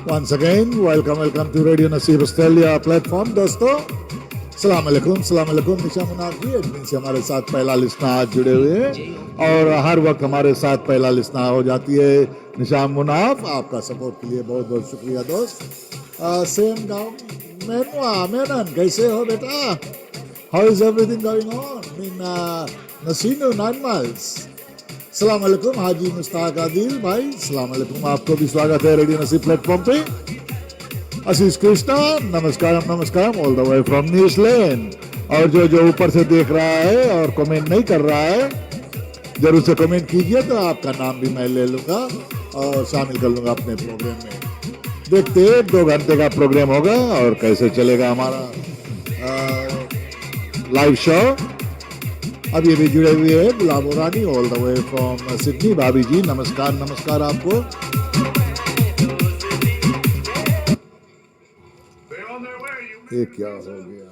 Once again, welcome to Radio Naseeb Australia platform. दोस्तों, सलाम अलैकुम। निशा मुनाफ जी एडमिन से हमारे साथ पहला लिस्ना आज जुड़े हुए हैं और हर वक्त हमारे साथ पहला लिस्ना हो जाती है निशा मुनाफ। आपका सपोर्ट के लिए बहुत बहुत शुक्रिया दोस्त। सेम गाँव मेनन, कैसे हो बेटा? How is everything going on in Nasino 9 miles? सलाम अलैकुम हाजी मुश्ताक आदिल भाई, सलाम अलैकुम। आपको भी स्वागत है रेडियो नसीब प्लेटफॉर्म पे। आशीष कृष्णा नमस्कार all the way from New Zealand. और जो ऊपर से देख रहा है और कमेंट नहीं कर रहा है, जरूर से कमेंट कीजिए तो आपका नाम भी मैं ले लूँगा और शामिल कर लूँगा अपने प्रोग्राम में। देखते 2 घंटे का प्रोग्राम होगा और कैसे चलेगा हमारा लाइव शो। अब ये भी जुड़े हुए हैं Gulab Rani all the way from Sydney. भाभी जी नमस्कार आपको। ये क्या हो गया?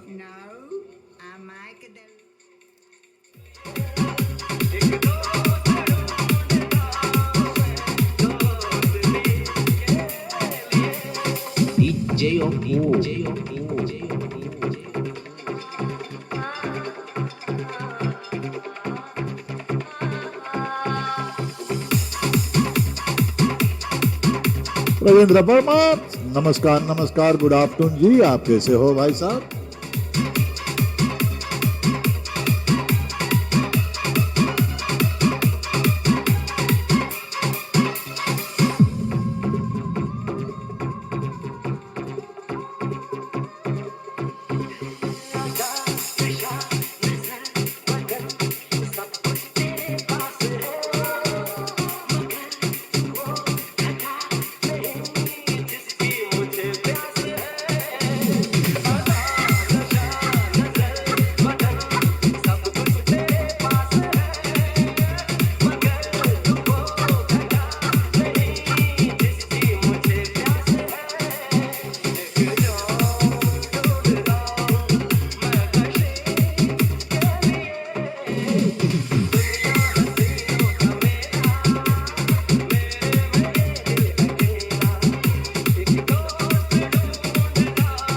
रविंद्र वर्मा नमस्कार गुड आफ्टरनून जी। आप कैसे हो भाई साहब?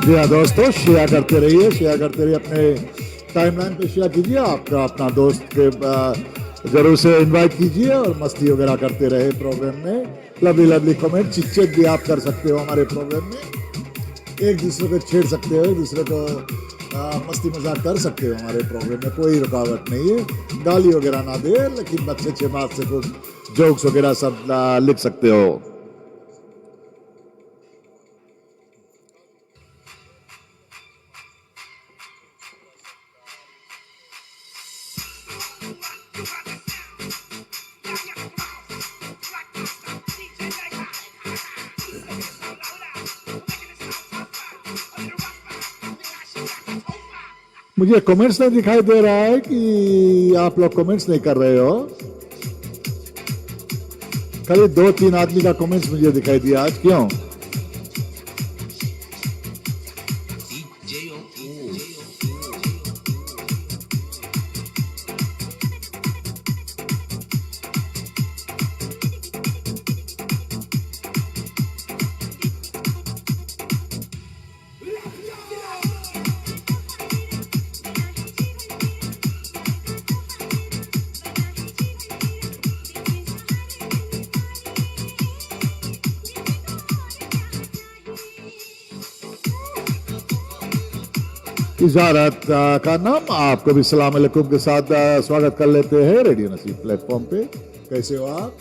जी हाँ दोस्तों, शेयर करते रहिए अपने टाइमलाइन पे शेयर कीजिए। आपका अपना दोस्त के जरूर से इनवाइट कीजिए और मस्ती वगैरह करते रहे प्रोग्राम में। लवली कमेंट चिट भी आप कर सकते हो हमारे प्रोग्राम में। एक दूसरे को छेड़ सकते हो, एक दूसरे को मस्ती मजाक कर सकते हो हमारे प्रोग्राम में, कोई रुकावट नहीं है। गाली वगैरह ना दे, लेकिन अच्छे बात से कुछ जोक्स वगैरह सब लिख सकते हो। मुझे कमेंट्स नहीं दिखाई दे रहा है कि आप लोग कमेंट्स नहीं कर रहे हो। खाली 2-3 आदमी का कमेंट्स मुझे दिखाई दिया आज, क्यों? इजारत का नाम आपको भी सलाम अलैकुम के साथ स्वागत कर लेते हैं रेडियो नसीब प्लेटफॉर्म पे। कैसे हो आप?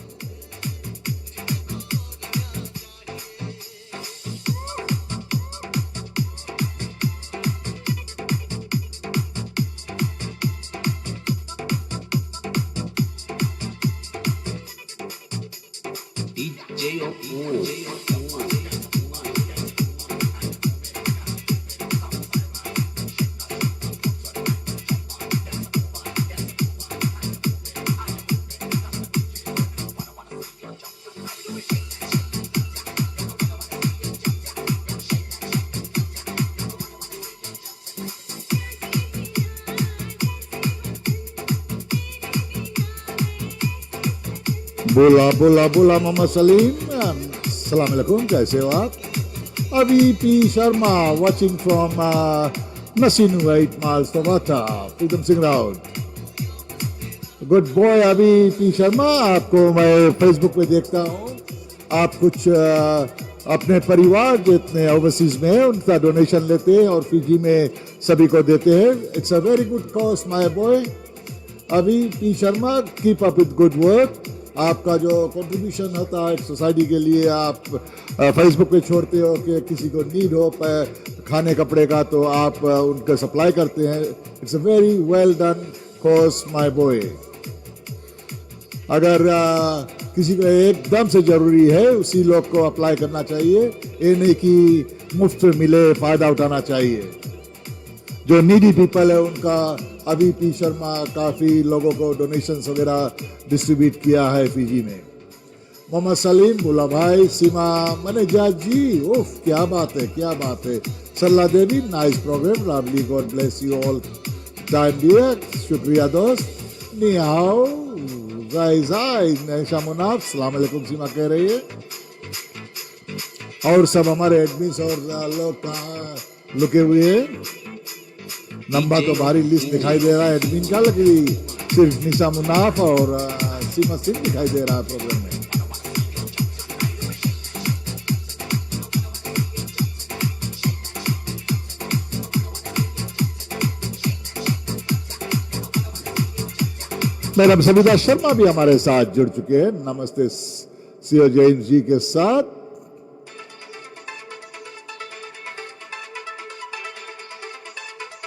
बोला बोला बोला मोहम्मद सलीम, सलाम अलैकुम, कैसे हो आप? Abhi P Sharma watching from नसीनु 8 miles तवाता, Pritam Singh Raut. Good boy Abhi P Sharma, आपको मैं फेसबुक पे देखता हूँ। आप कुछ अपने परिवार जितने ओवरसीज में हैं उनका डोनेशन लेते हैं और फिजी में सभी को देते हैं। It's a very good cause my boy Abhi P Sharma, keep up with good work. आपका जो कंट्रीब्यूशन होता है सोसाइटी के लिए, आप फेसबुक पे छोड़ते हो कि किसी को नीड हो खाने कपड़े का, तो आप उनको सप्लाई करते हैं। It's a very well done cause my boy. अगर किसी को एकदम से ज़रूरी है उसी लोग को अप्लाई करना चाहिए, ये नहीं कि मुफ्त मिले फ़ायदा उठाना चाहिए। जो नीडी पीपल है उनका अभी पी शर्मा काफ़ी लोगों को डोनेशंस वगैरह डिस्ट्रीब्यूट किया है फिजी में। मोहम्मद सलीम, बुला भाई, सीमा मनेजा जी, उफ क्या बात है, क्या बात है। Salla Devi, nice program, lovely, God bless you all time dear, शुक्रिया दोस्त। नी हाओ गाइस, मुनाफ, सलाम अलैकुम सीमा कह रही है। और सब हमारे एडमिन्स और लोग कहाँ लुके हुए हैं। लंबा तो भारी लिस्ट दिखाई दे रहा है एडमिन का, लेकिन सिर्फ निशा मुनाफ और सीमा सिंह दिखाई दे रहा है प्रोग्राम में। मैडम सविता शर्मा भी हमारे साथ जुड़ चुके हैं। नमस्ते सीओ जेम्स जी के साथ।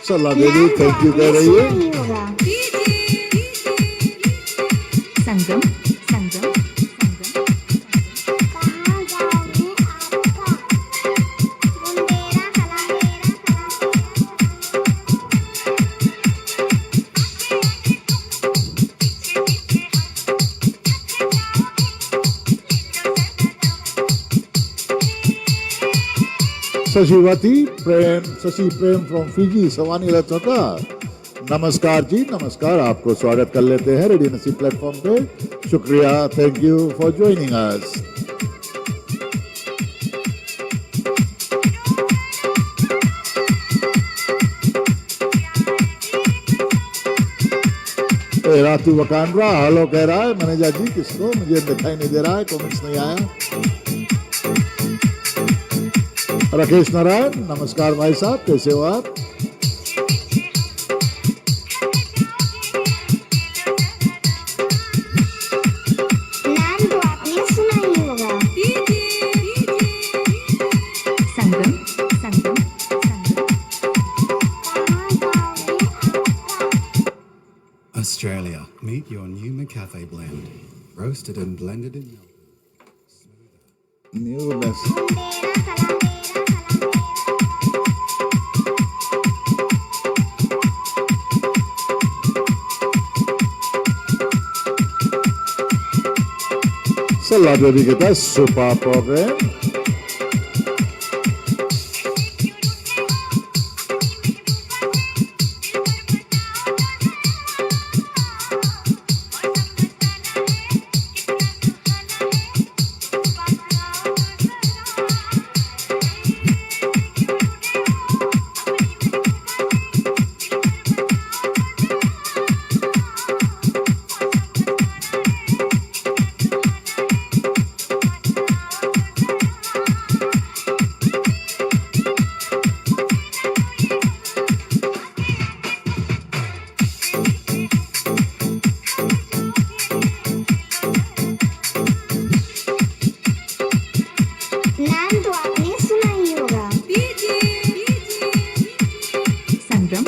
सलाह देवी थैंक यू कह रही है। संगम संगम शशि प्रेम फ्रॉम फिजी, सवानी लचोका, नमस्कार जी, नमस्कार। आपको स्वागत कर लेते हैं रेडियो नसीब प्लेटफॉर्म पे। शुक्रिया, thank you for joining us. रातू वकांड्रा हेलो कह रहा है मैनेजर जी, किसको? मुझे दिखाई नहीं दे रहा है, कमेंट्स नहीं आया। राकेश नारायण, नमस्कार भाई साहब, कैसे हो आप? नाम तो आपने सुना ही होगा। संगम संगम Australia, meet your new McCafe blend, roasted and blended in milk. Newness सलाह देवी के पास सुपर प्रोग्राम। मेरे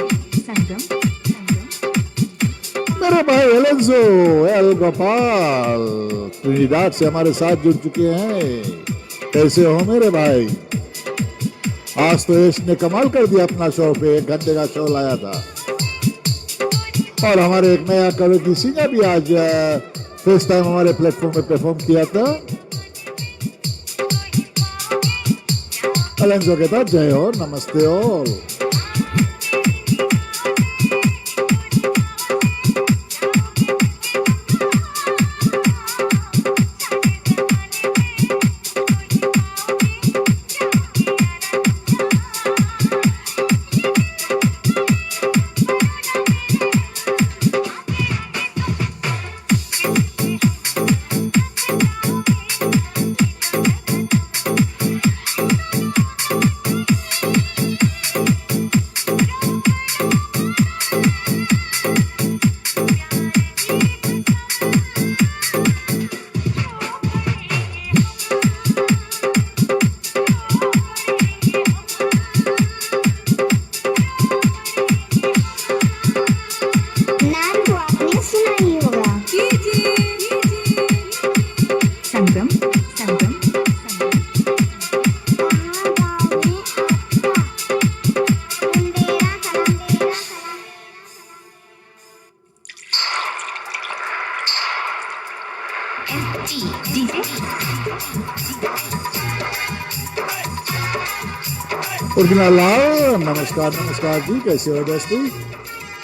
भाई एलेंजो एल गोपाल ट्रिनिडाड से हमारे साथ जुड़ चुके हैं। कैसे हो मेरे भाई? आज तो यश ने कमाल कर दिया अपना शो पे, 1 घंटे का शो लाया था। और हमारे एक नया कवि सिंगर भी आज फर्स्ट टाइम हमारे प्लेटफॉर्म पे परफॉर्म किया था। एलेंजो के साथ जय हो, नमस्ते हो। नाम तो आपने सुना ही होगा। कहाँ गाँव में आपका अंधेरा कलंधेरा उर्मिला लाल नमस्कार नमस्कार जी, कैसे हो दोस्ती?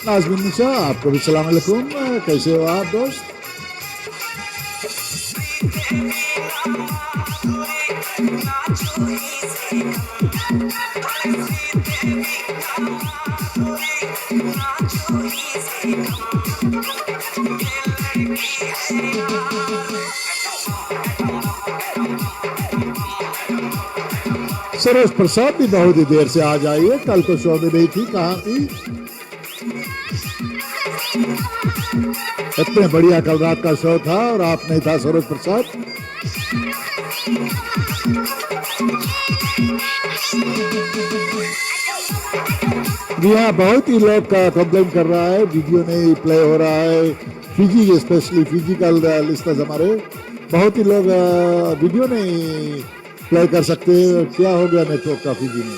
नाज़मीन निशा आपको भी सलाम अलैकुम, कैसे हो आप दोस्त? सरोज प्रसाद भी बहुत ही देर से आ जाइए, कल तो शो में नहीं थी, कहाँ थी? इतने बढ़िया कल रात का शो था और आप नहीं था सरोज प्रसाद। जी हाँ, बहुत ही लोग का कंप्लेंट कर रहा है, वीडियो नहीं प्ले हो रहा है। फिजी स्पेशली फिजिकल लिस्टर्स हमारे बहुत ही लोग वीडियो नहीं प्ले कर सकते। क्या हो गया नेटवर्क का फिजी में?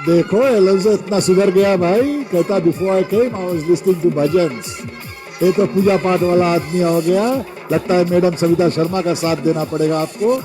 देखो एलेंजो इतना सुधर गया भाई, कहता before I came I was listening to bhajans. ये तो पूजा पाठ वाला आदमी हो गया। लगता है मैडम सविता शर्मा का साथ देना पड़ेगा आपको।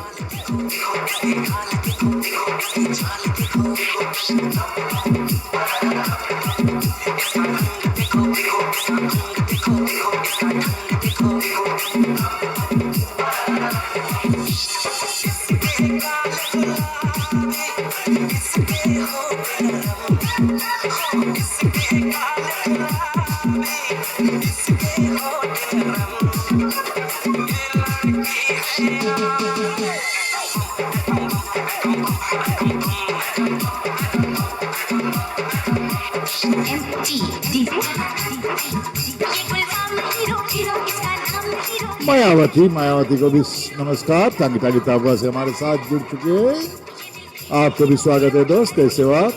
मायावती को भी नमस्कार, टांगी टांगी ताबुआ से हमारे साथ जुड़ चुके हैं। आपको भी स्वागत है दोस्त, कैसे हो आप?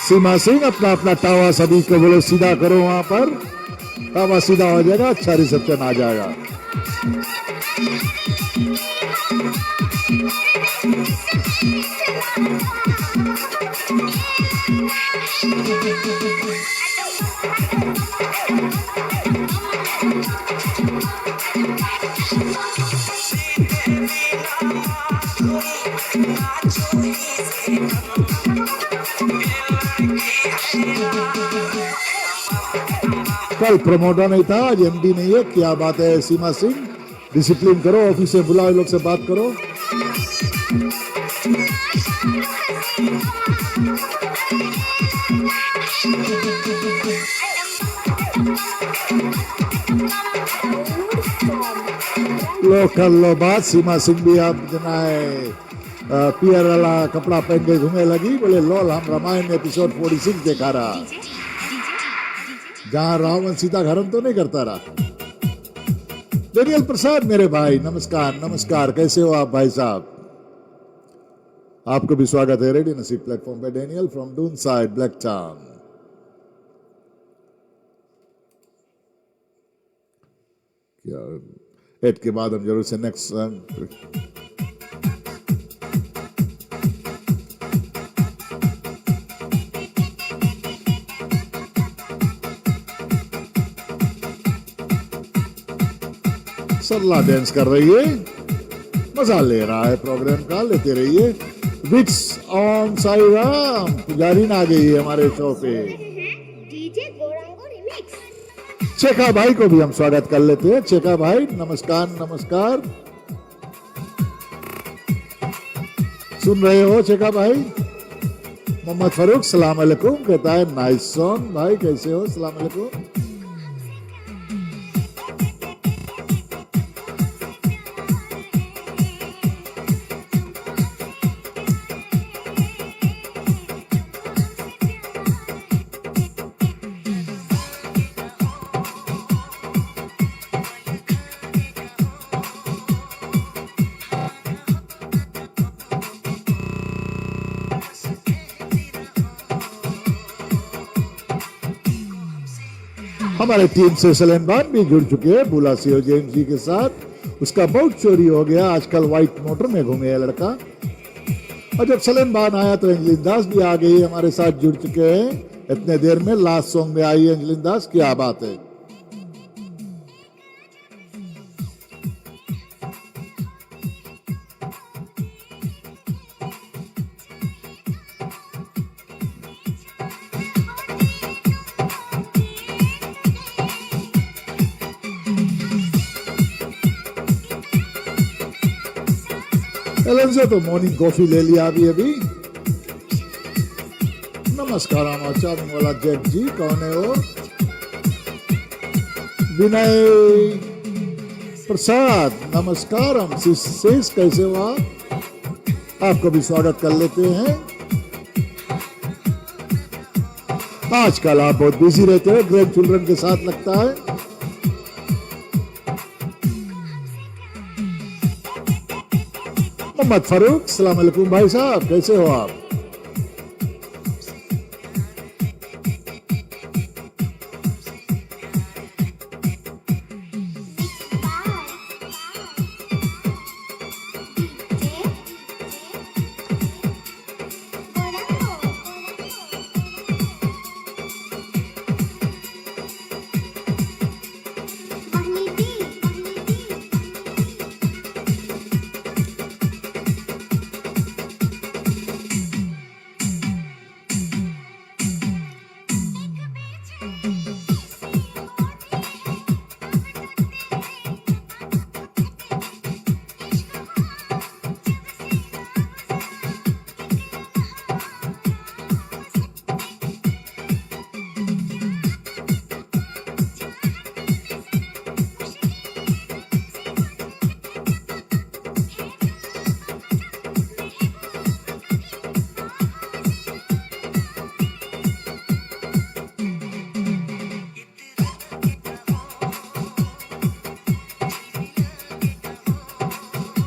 सीमा सिंह अपना अपना टावा सभी को बोलो सीधा करो, वहां पर टावा सीधा हो जाएगा, अच्छा रिसेप्शन आ जाएगा। कल प्रमोटर नहीं था, आज एमडी नहीं है। क्या बात है सीमा सिंह, डिसिप्लिन करो, ऑफिस से बुलाओ, लोग से बात करो। लो कर लो बात। सीमा सिंह भी आप जना है पियर वाला कपड़ा पहन के घूमे लगी, बोले लोल हम रामायण एपिसोड 46 देखा रहा, जहां रावण सीता हरण तो नहीं करता रहा। डेनियल प्रसाद मेरे भाई नमस्कार नमस्कार, कैसे हो आप भाई साहब? आपको भी स्वागत है रेडियो नसीब प्लेटफॉर्म पे। Daniel from Doonside Blacktown. क्या 8 के बाद हम जरूर से नेक्स्ट सरला डांस कर रही है, मजा ले रहा है प्रोग्राम का, लेते रहिए। विक्स ऑन साई राम पुजारी आ गई है हमारे शो पे। DJ गोरंगो remix. चेका भाई को भी हम स्वागत कर लेते हैं। चेका भाई नमस्कार नमस्कार, सुन रहे हो चेका भाई? मोहम्मद फारूक सलाम अलैकुम कहता है नाइस सॉन्ग। भाई कैसे हो? सलाम अलैकुम। हमारे टीम से सलेमान भी जुड़ चुके हैं बुला सियो जैन जी के साथ। उसका बहुत चोरी हो गया, आजकल व्हाइट मोटर में घूमे है लड़का। और जब सलेमान आया तो एंजलिन दास भी आ गई हमारे साथ जुड़ चुके हैं। इतने देर में लास्ट सॉन्ग में आई एंजलिन दास, क्या बात है। एलेंजा तो मॉर्निंग कॉफी ले लिया अभी। नमस्कार चार्मिंग वाला जेट जी, कौन है वो? विनय प्रसाद नमस्कार। हम शेष कैसे हो आप? आपको भी स्वागत कर लेते हैं। आजकल आप बहुत बिजी रहते हो ग्रैंड चिल्ड्रन के साथ लगता है। मोहम्मद फारूक सलाम अलैकुम भाई साहब, कैसे हो आप?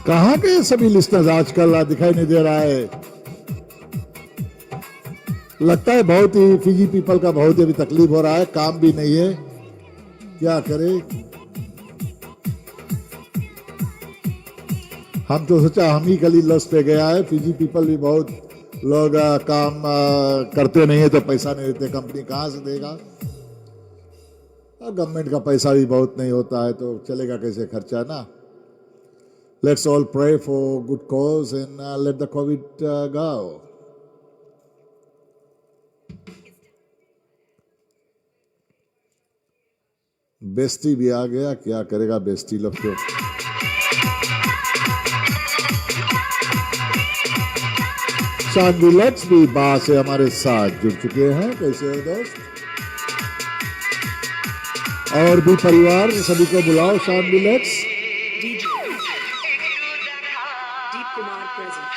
कहाँ के सभी लिस्टर्स आजकल दिखाई नहीं दे रहा है। लगता है बहुत ही फिजी पीपल का बहुत ही अभी तकलीफ हो रहा है, काम भी नहीं है, क्या करे। हम तो सोचा हम ही गली लॉस पे गया है। फिजी पीपल भी बहुत लोग काम करते नहीं है तो पैसा नहीं देते, कंपनी कहाँ से देगा। गवर्नमेंट का पैसा भी बहुत नहीं होता है तो चलेगा कैसे खर्चा ना। Let's all pray for good cause and let the COVID go. Bestie भी आ गया, क्या करेगा बेस्टी लोग तो। शान विलेक्स भी बाहर से हमारे साथ जुड़ चुके हैं। कैसे हो दोस्त? और भी परिवार सभी को बुलाओ। शान विलेक्स Kumar present.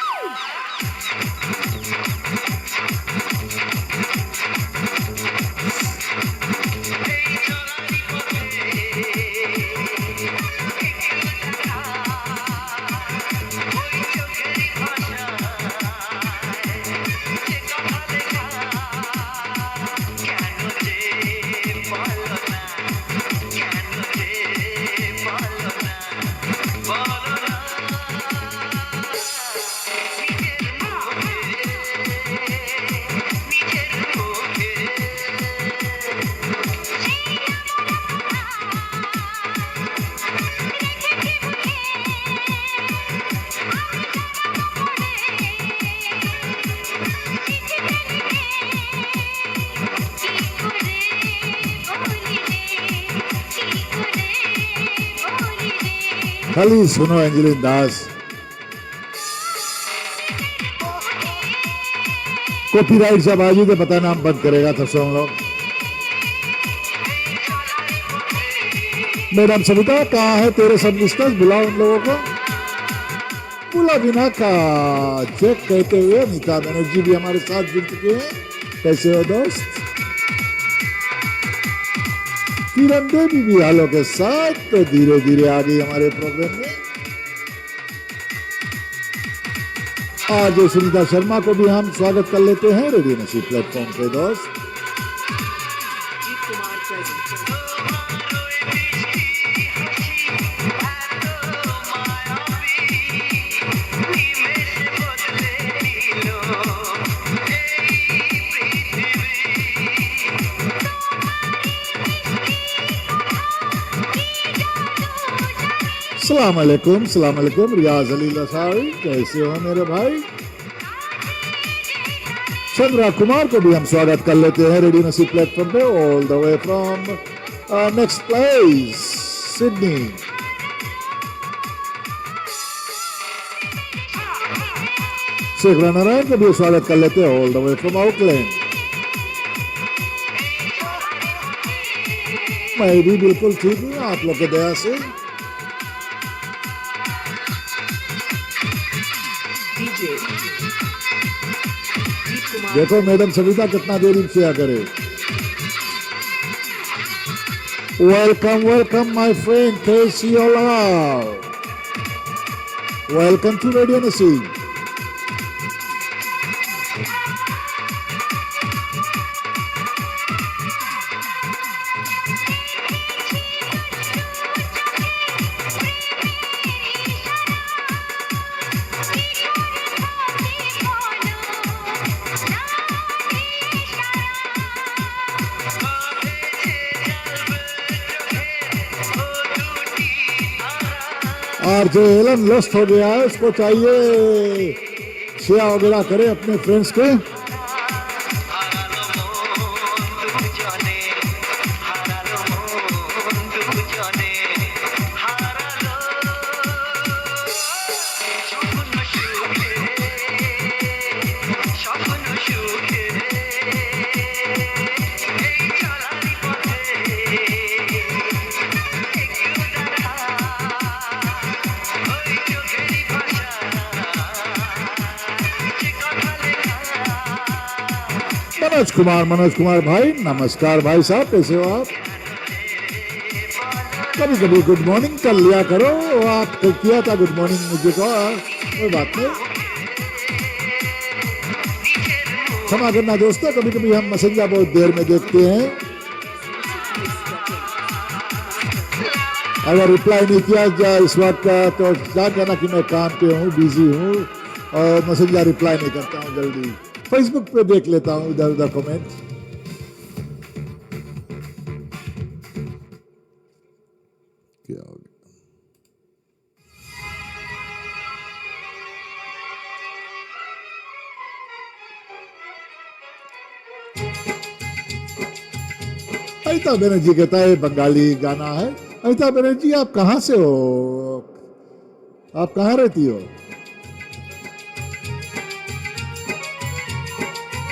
खाली सुनो एंजलिन दास। कॉपीराइट से बाजू के पता नाम बंद करेगा तो सुन लो। मैडम सविता कहाँ है तेरे सब लिस्टर्स, बुलाओ उन लोगों को। बुला बिना का चेक कहते हुए नीता बनर्जी भी हमारे साथ जुड़ चुके हैं। कैसे हो दोस्त? किरण देवी भी हालों के साथ तो धीरे धीरे आ गई हमारे प्रोग्राम में। आज सुनीता शर्मा को भी हम स्वागत कर लेते हैं रेडियो नसीब प्लेटफॉर्म पे दोस्त। Deep Kumar present. सलाम अलैकुम रियाज अली लसारी, कैसे हो मेरे भाई? चंद्रा कुमार को भी हम स्वागत कर लेते हैं रेडियो नसीब प्लेटफॉर्म पे all the way from next place Sydney. Shekhar Narayan को भी स्वागत कर लेते हैं all the way from Auckland. मैं भी बिल्कुल ठीक हूँ आप लोग की दया से। DJ. Deep Kumar. देखो मैडम सविता कितना देरी से आ करे। वेलकम माय फ्रेंड, कैसी हो? वेलकम टू रेडियो नसीब। और जो एलन लॉस्ट हो गया है उसको चाहिए शेयर वगैरह करे अपने फ्रेंड्स के। मनोज कुमार भाई, नमस्कार भाई साहब, कैसे हो आप? कभी कभी गुड मॉर्निंग कर लिया करो, आप किया था गुड मॉर्निंग मुझे को, कोई बात नहीं, क्षमा करना दोस्तों। कभी कभी हम मैसेंजर बहुत देर में देखते हैं, अगर रिप्लाई नहीं किया इस वक्त तो जान जाना कि मैं काम पे हूँ, बिजी हूँ और मैसेंजर रिप्लाई नहीं करता हूँ जल्दी। फेसबुक पे देख लेता हूँ इधर उधर कमेंट। क्या हो गया? अमिताभ बनर्जी कहता है बंगाली गाना है। अमिताभ बनर्जी आप कहाँ से हो? आप कहाँ रहती हो?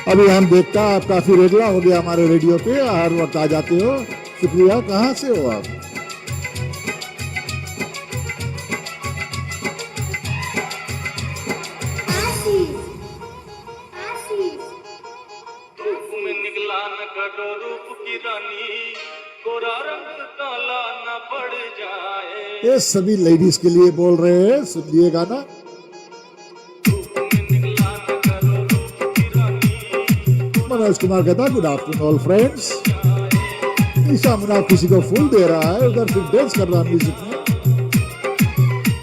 अभी हम देखता आप काफी रेगुलर हो गया हमारे रेडियो पे, हर वक्त आ जाते हो, शुक्रिया। कहाँ से हो आप? धूप में निकला न करो रूप की रानी, गोरा रंग काला न पड़ जाए। ये सभी लेडीज के लिए बोल रहे हैं, सुनिए गाना। मनोज कुमार कहता good afternoon all friends. Isha Munaf किसी को फूल दे रहा है, उधर फिर डांस कर रहा है म्यूजिक में।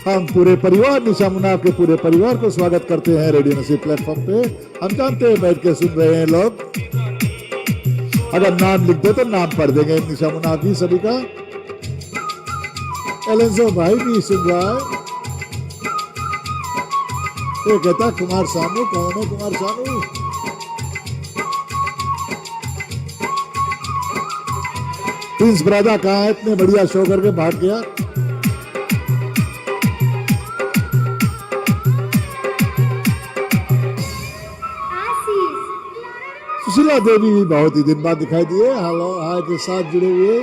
हम पूरे परिवार, निशा मुनाफ के पूरे परिवार को स्वागत करते हैं रेडियो नसीब प्लेटफॉर्म पे। हम जानते हैं बैठ के सुन रहे हैं लोग, अगर नाम लिख दे तो नाम पढ़ देंगे निशा मुनाफ जी सभी का। एलेंजो भाई भी सुन रहा है। ये कहता कुमार सानू, कौन है कुमार सानू? प्रिंस ब्रादा कहाँ है? इतने बढ़िया शो करके भाग गया। सुशीला देवी भी बहुत ही दिन बाद दिखाई दिए, हेलो हाय के साथ जुड़े हुए।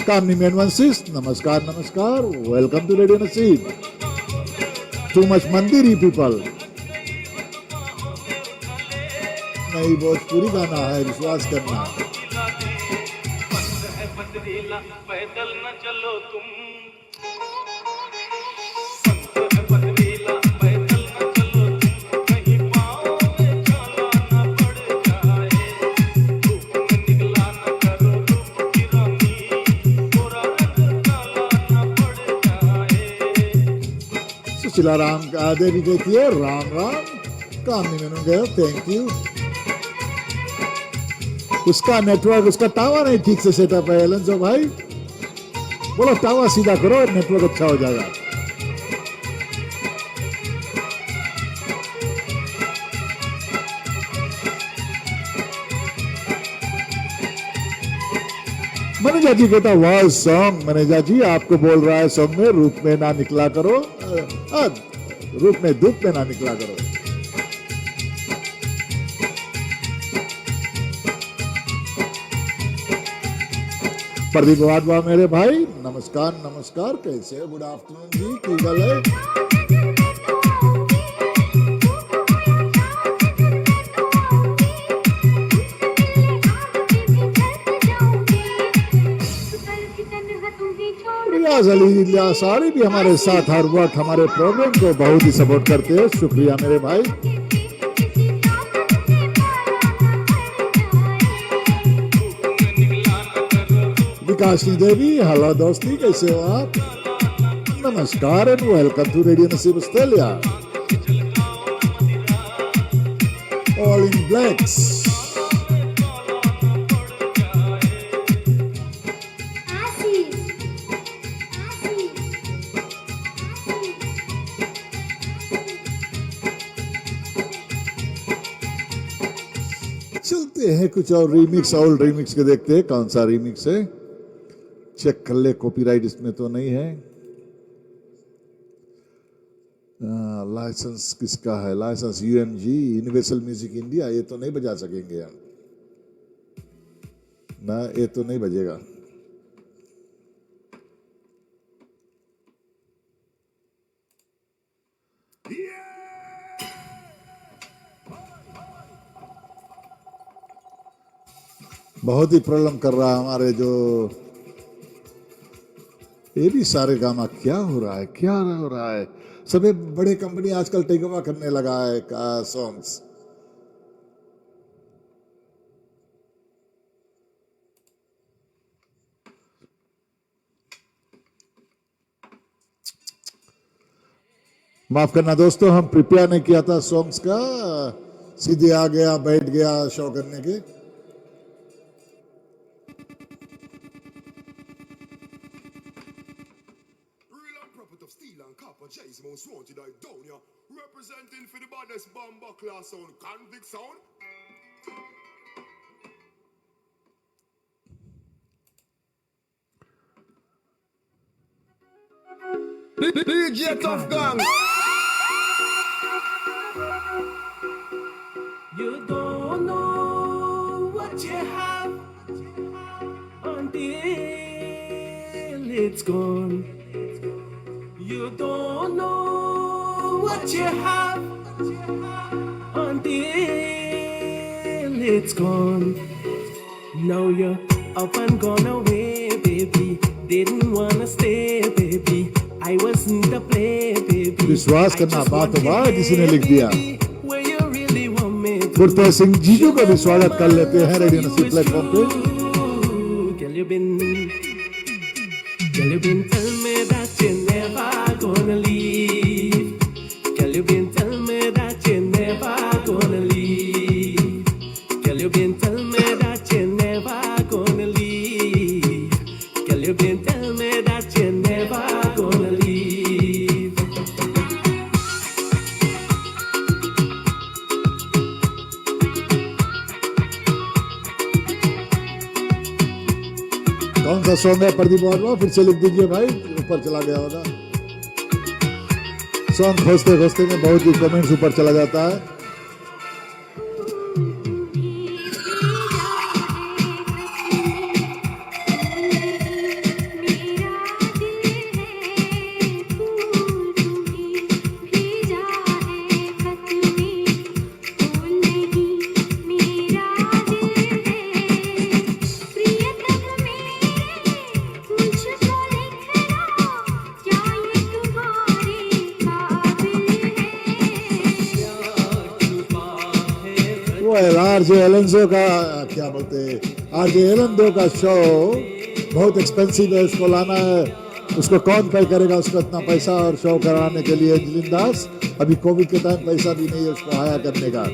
कामनी मेनवंशिस, नमस्कार नमस्कार, वेलकम टू रेडियो नसीब। टू मच मंदिरी पीपल, नई भोजपुरी गाना है, विश्वास करना। पथरीला पैदल न चलो तुम, पैदल न चलो तुम, कहीं पाँव में छाला न पड़ जाए। धूप में निकला न करो रूप की रानी, गोरा रंग काला न पड़ जाए। सुशीला राम का देवी कहती है राम राम। कामनी मेनू गए, थैंक यू। उसका नेटवर्क, उसका टावर नहीं ठीक से सेटअप है एलन जो भाई, बोलो टावर सीधा करो, नेटवर्क अच्छा हो जाएगा। मनेजा जी कहता वाह सॉन्ग, मनेजा जी आपको बोल रहा है सॉन्ग में रूप में ना निकला करो, रूप में धूप में ना निकला करो। प्रदीप वाडवा मेरे भाई, नमस्कार नमस्कार, कैसे है? गुड आफ्टरनून जी, की गल है? रियाज अली सारी भी हमारे साथ हर वक्त हमारे प्रोग्राम को बहुत ही सपोर्ट करते हैं, शुक्रिया मेरे भाई। विकासनी देवी, हेलो दोस्ती, कैसे हो आप? नमस्कार एंड वेलकम टू रेडियो नसीब ऑस्ट्रेलिया। All in blacks. चलते हैं कुछ और रीमिक्स, ओल्ड रीमिक्स के देखते हैं कौन सा रीमिक्स है। चेक कर ले, कॉपीराइट इसमें तो नहीं है। लाइसेंस किसका है? License UMG, Universal Music India. ये तो नहीं बजा सकेंगे यार, ना ये तो नहीं बजेगा। बहुत ही प्रॉब्लम कर रहा है हमारे जो ये भी सारे गामा। क्या हो रहा है, क्या हो रहा है? सभी बड़े कंपनी आजकल टेक ओवर करने लगा है सॉन्ग्स। माफ करना दोस्तों, हम प्रिपेयर नहीं किया था सॉन्ग्स का, सीधे आ गया, बैठ गया शो करने के। Jay's most wanted I down ya, representing for the baddest bomber class sound, convict sound. DJ Tough Gang. You don't know what you have until it's gone. You don't know what you have until it's gone. Now you're up and gone away, baby. Didn't wanna stay, baby. I wasn't a play, baby. विश्वास करना, बात तो बात किसी ने लिख दिया। Where you really want me to Gurtej Singh जीजू का भी स्वागत कर लेते हैं रेडियो नसीब प्लेटफॉर्म पे। Girl, you been telling me that you're never gonna leave. Girl, you been telling me that you're never gonna leave. Girl, you been telling me that you're never gonna leave. Girl, you been telling me that you're never gonna leave. कौन सा song है प्रदीप वर्मा? फिर से लिख दीजिए भाई, ऊपर चला गया होगा। सॉन्ग खोजते खोजते में बहुत ही कमेंट्स ऊपर चला जाता है। वेल आरजे एलेंजो का क्या बोलते आरजे एलेंजो का शो बहुत एक्सपेंसिव है, उसको लाना है, उसको कौन पे करेगा उसको इतना पैसा, और शो कराने के लिए एंजलिन दास अभी कोविड के टाइम पैसा भी नहीं है उसको हाया करने का।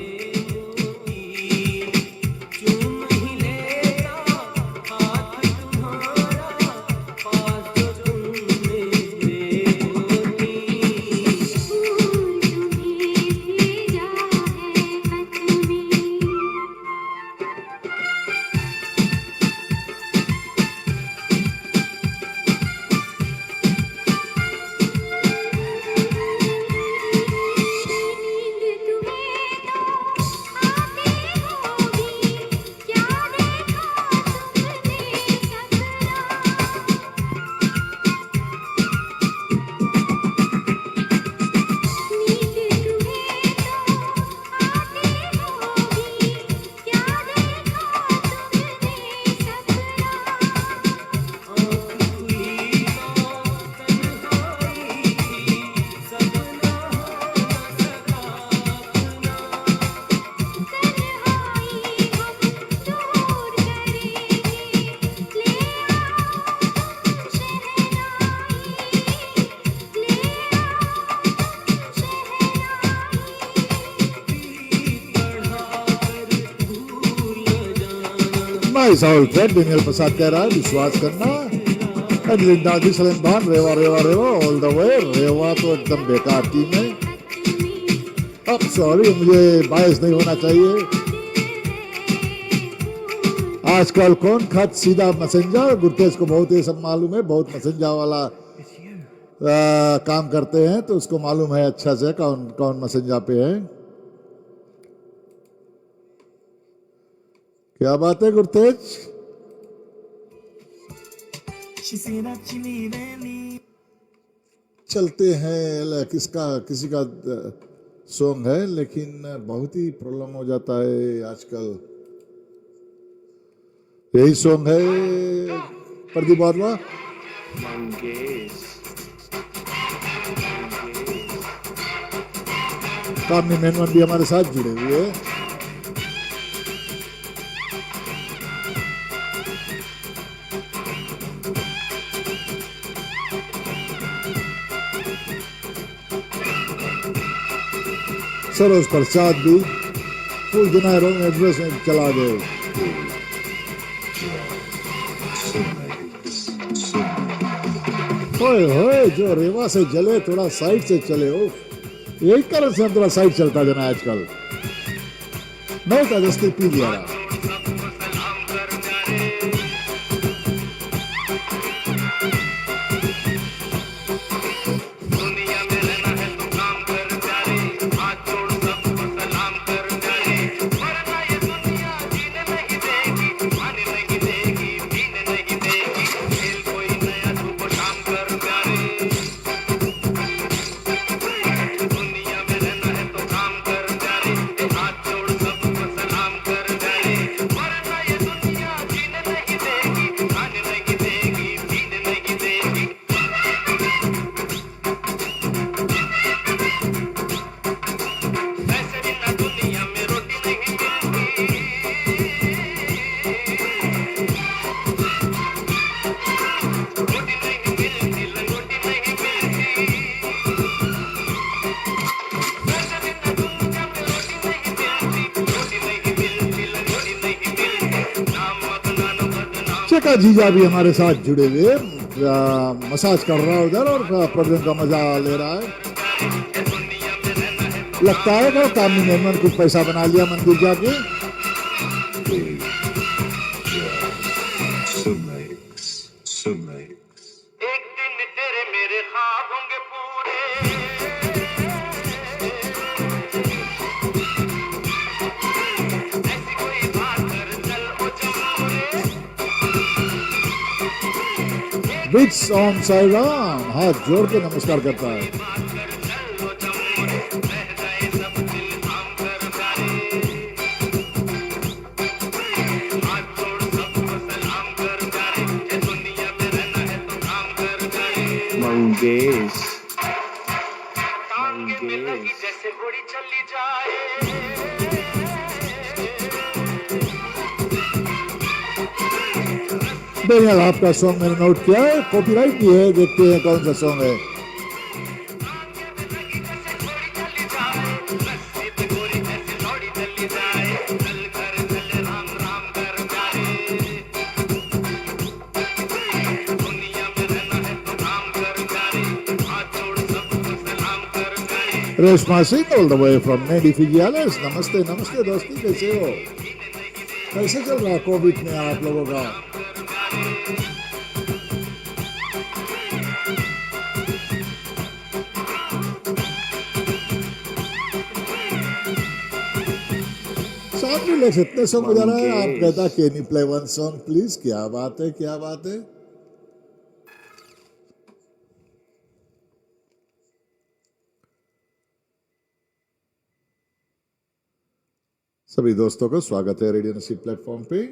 नाइस ऑल ट्रैक डेनियल प्रसाद कह रहा है विश्वास करना। एंजलिन दादी सलीम खान रेवा रेवा रेवा ऑल द वे। रेवा तो एकदम बेकार टीम है। अब सॉरी मुझे बायस नहीं होना चाहिए। आजकल कौन खत सीधा मैसेंजर, गुरतेज को बहुत ये सब मालूम है, बहुत मैसेंजर वाला काम करते हैं तो उसको मालूम है अच्छा से कौन कौन मैसेंजर पे है। क्या बात है गुरतेज? चलते हैं किसी का सॉन्ग है लेकिन बहुत ही प्रॉब्लम हो जाता है आजकल। यही सॉन्ग है प्रदीप बारवा। कामनी मेनवन भी हमारे साथ जुड़े हुए हैं। सरोज प्रसाद भी फुल दिनारों में एड्रेस में चला गए। होए होए जो रेवा से जले थोड़ा साइड से चले हो, यही कारण से हम थोड़ा साइड चलता जाना आजकल। मैं तो जस्ती पी लिया रहा। चेका जीजा भी हमारे साथ जुड़े हुए, मसाज कर रहा है उधर और प्रोग्राम का मजा ले रहा है। लगता है कि कामनी मेहमान कुछ पैसा बना लिया मंदिर जाके। एक दिन तेरे मेरे ख्वाब होंगे पूरे, ऐसी कोई बात कर चल ओ चमोरे। बिट्स ऑन साईराम हाथ जोड़ के नमस्कार करता है। मंगेश टांगे में लगी जैसे घोड़ी चली जाए, बेनियल आपका सॉन्ग मैंने नोट किया है, कॉपीराइट भी है, देखते हैं कौन सा सॉन्ग है। Reshma Singh all the way from नेडी फिजियालेस, नमस्ते नमस्ते दोस्ती, कैसे हो? कैसे चल रहा है कोविड में आप लोगों का? साथ में लेख इतने सॉन्ग बजा रहा है, आप कहता can you play one song please? क्या बात है, क्या बात है। सभी दोस्तों का स्वागत है रेडियो नसीब प्लेटफॉर्म पे।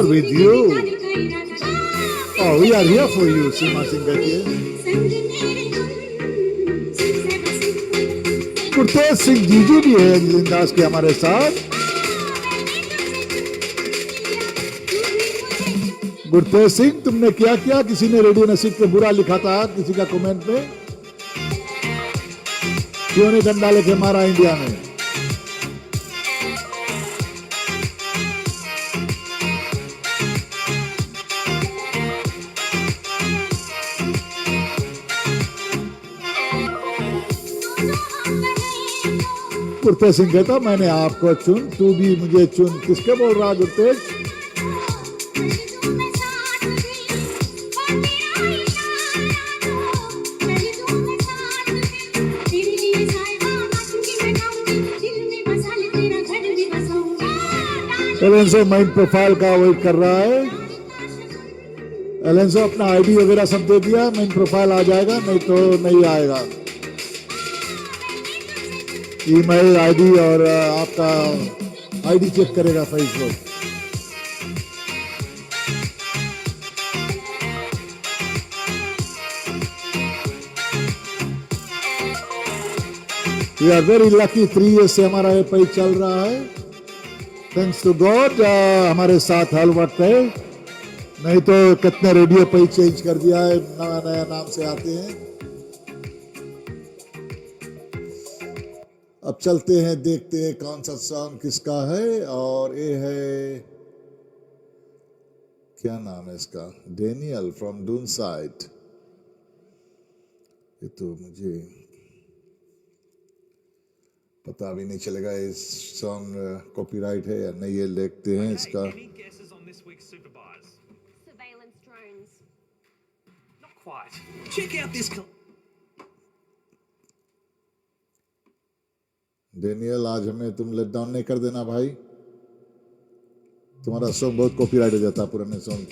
With you. Oh, we are here for you, Seema Singh बैठिए। गुरतेज सिंह जीजू भी है जिंदास के हमारे साथ। गुरतेज सिंह, तुमने क्या किया? किसी ने रेडियो नसीब पे बुरा लिखा था किसी का कमेंट में, क्यों नहीं डंडा लेके मारा इंडिया में? गुरतेज सिंह कहता मैंने आपको चुन, तू भी मुझे चुन। किसके बोल रहा गुरतेज? एलेंसो माइंड प्रोफाइल का वेट कर रहा है। एलेंसो अपना आईडी वगैरह सब दे दिया, माइंड प्रोफाइल आ जाएगा, नहीं तो नहीं आएगा। ईमेल आईडी और आपका आईडी चेक करेगा Facebook. We are very lucky, 3 years से हमारा ये पेज चल रहा है, थैंक्स टू गॉड। हमारे साथ हर वक्त है, नहीं तो कितने रेडियो पेज चेंज कर दिया है, नया नया नाम से आते हैं। अब चलते हैं, देखते हैं कौन सा सॉन्ग किसका है। और ये है, क्या नाम है इसका? Daniel from Doonside. ये तो मुझे पता भी नहीं चलेगा इस सॉन्ग कॉपीराइट है या नहीं, ये देखते हैं इसका। Any guesses on this week's Super Buys? Surveillance drones. Not quite. Check out this. Daniel, आज हमें तुम लेट डाउन नहीं कर देना भाई, तुम्हारा सॉन्ग बहुत कॉपीराइट हो जाता है पुराने सॉन्ग।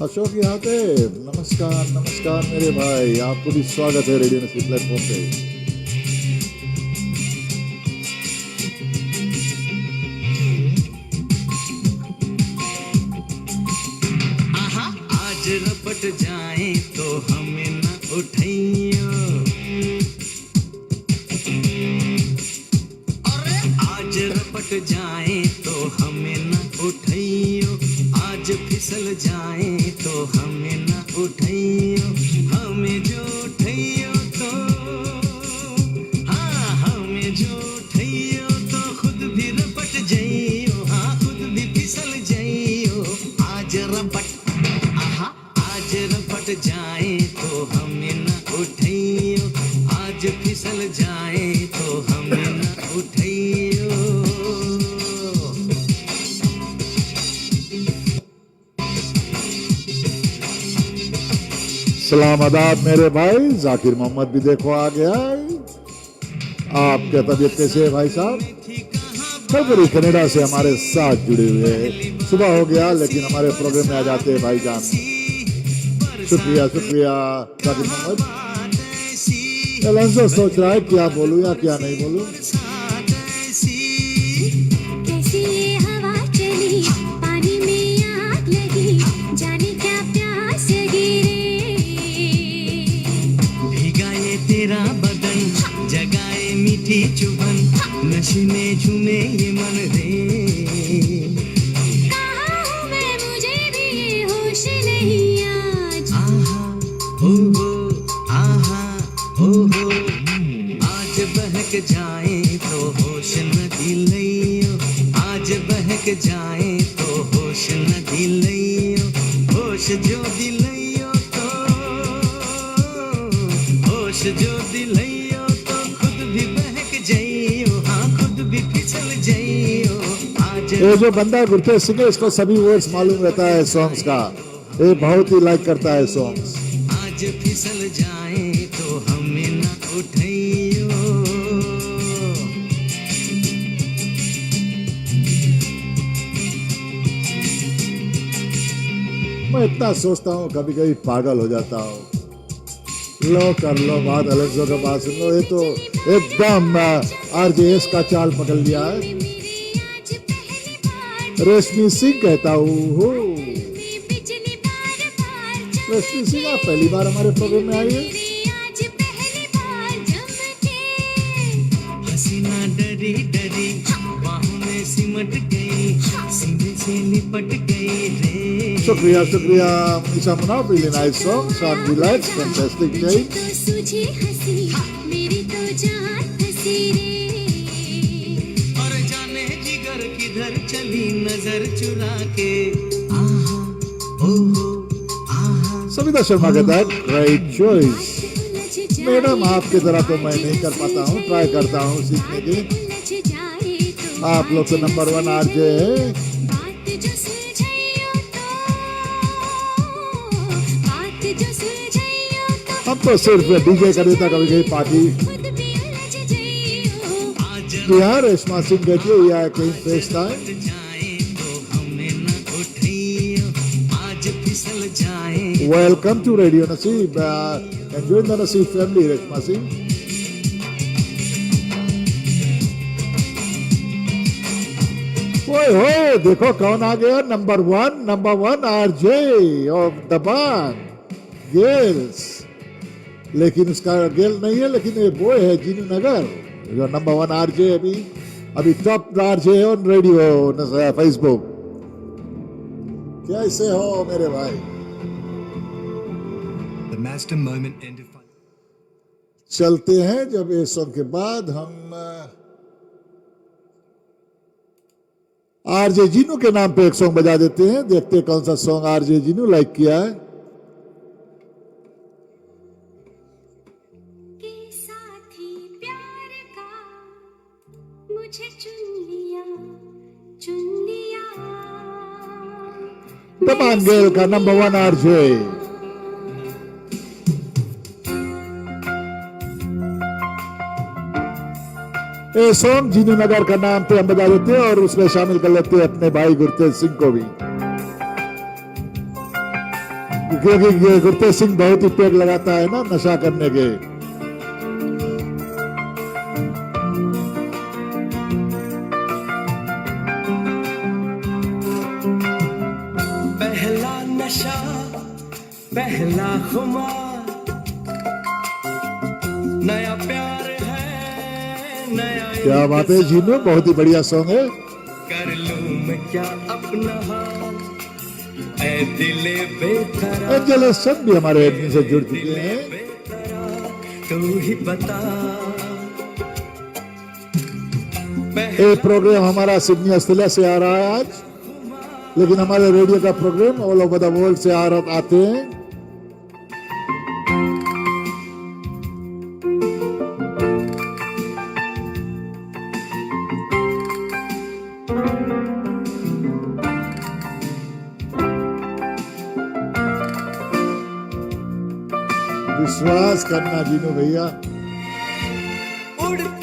अशोक यहाँ पे, नमस्कार नमस्कार मेरे भाई, आपको भी स्वागत है रेडियो नसीब प्लेटफॉर्म पे। आज रब रपट जाए तो हमें न उठाइयो, आज रपट जाए तो हमें न उठाइयो, आज फिसल जाए तो हमें न उठाइयो, हमें जो उठाइयो तो हाँ, हमें जो उठाइयो तो खुद भी रपट जाइयो, हाँ खुद भी फिसल जाइयो, आज रपट आहा, आज रपट जाए तो हमें न उठाइयो, आज फिसल जाए तो हमें न उठाइयो। सलाम आदाब मेरे भाई, जाकिर मोहम्मद भी देखो आ गया है। आपके तबीयत कैसे है भाई साहब? कलकरी कनाडा से हमारे साथ जुड़े हुए हैं। सुबह हो गया लेकिन हमारे प्रोग्राम में आ जाते हैं भाईजान। शुक्रिया शुक्रिया जाकिर मोहम्मद। एलेंसो सोच रहा है क्या बोलूं या क्या नहीं बोलूं। कैसी ये हवा चली, पानी में आग लगी, जाने क्या प्यास गिरे। भीगा ये तेरा बदन, जगाए मीठी चुभन, नशे में झूमे ये मन रे। कहाँ हूँ मैं, मुझे भी ये होश नहीं आज। आहा ओ हो, आहा ओ हो, आज बहक जाए तो होश न दिलइयो, आज बहक जाए तो होश न दिलइयो, होश जो दिलइयो तो, होश जो दिलइयो तो खुद भी बहक जाइयो, हाँ खुद भी फिसल जाइयो, आज ये जो बंदा गुरतेज सिंह है, इसको सभी वर्ड्स मालूम रहता है सॉन्ग्स का। ये बहुत ही लाइक करता है सॉन्ग्स। आज फिसल जाए तो हमें न उठाइयो। मैं इतना सोचता हूँ, कभी कभी पागल हो जाता हूँ। लो कर लो बात, एलेक्सो का बात सुन लो। ये तो एकदम आरजेएस का चाल पकड़ लिया है। मेरे आज पहली बार रेशमी सिंह कहता हूँ। में बिजली बार बार रेशमी सिंह आप पहली बार हमारे प्रोग्राम में आई है। मेरे आज पहली बार चमके। हसीना डरी डरी बाहों में सिमट गई, सीने से लिपट गई रे। शुक्रिया शुक्रिया Manisha Munaf, really nice song, song relax, fantastic मुझे चेंज। तो सूझी हंसी, मेरी तो जान फंसी रे। और जाने जिगर किधर चली नजर चुरा के, आहा ओ हो, आहा। सविता शर्मा कहता है ग्रेट चॉइस। उलझ जाए मैडम आपकी तरह तो मैं नहीं कर पाता हूँ, ट्राई करता हूँ सीखने की। उलझ जाए तो आप लोग तो नंबर 1 आरजे है। बात जो सुलझाइयो तो, बात जो सुलझाइयो तो हम तो सिर्फ डीजे कर देता कभी कभी पार्टी। खुद भी उलझ जाइयो। आज बिहार रेशमा सिंह कहती है या कहीं फेस टाइम। जाए तो हमें न उठाइयो, आज फिसल जाए। वेलकम टू रेडियो नसीब, एंजॉय द नसीब फैमिली रेशमा सिंह। ओए हो देखो कौन आ गया, number 1 RJ of the band Gales. लेकिन उसका गेल नहीं है, लेकिन ये बॉय है जीनू नगर, जो नंबर 1 आरजे अभी top RJ on radio Facebook. कैसे हो मेरे भाई? The master moment ended. चलते हैं जब इस सॉन्ग के बाद हम आरजे जीनू के नाम पे एक सॉन्ग बजा देते हैं। देखते हैं कौन सा सॉन्ग आरजे जीनू लाइक किया है। के साथी प्यार का मुझे चुन लिया, चुन लिया। तमाम गेल का नंबर 1 आरजे। ये सॉन्ग जीनू नगर का नाम पे हम बजा देते हैं और उसमें शामिल कर लेते हैं अपने भाई गुरतेज सिंह को भी, क्योंकि गुरतेज सिंह बहुत ही पेड़ लगाता है ना नशा करने के। पहला नशा पहला खुमार, नया प्यार है, नया क्या बात है जीनू, बहुत ही बढ़िया सॉन्ग है। कर लूं मैं क्या अपना हाल, ऐ दिले बेकरार, एंजेलिस सन भी हमारे एडमिन से जुड़ चुके हैं। बेकरार तू ही बता। ये प्रोग्राम हमारा सिडनी ऑस्ट्रेलिया से आ रहा है आज, लेकिन हमारे रेडियो का program all over the world से आते हैं। विश्वास करना जीनू भैया।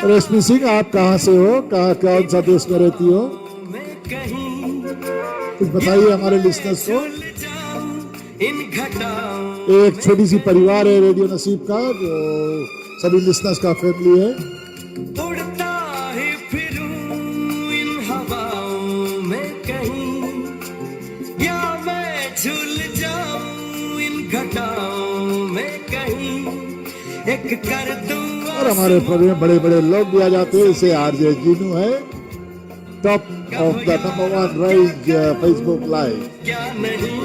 रश्मि सिंह, आप कहाँ से हो, कौन सा देश में रहती हो, कुछ बताइए हमारे लिसनर्स को। एक छोटी सी परिवार है रेडियो नसीब का, जो सभी लिसनर्स का फैमिली है। उड़ता ही फिरूं इन हवाओं में कहीं, या मैं झूल जाऊं इन घटाओं में कहीं, एक कर दूं। और हमारे प्रोग्राम बड़े बड़े लोग भी आ जाते हैं। इसे आरजे जीनू है, top of the number 1 range Facebook live. क्या नहीं,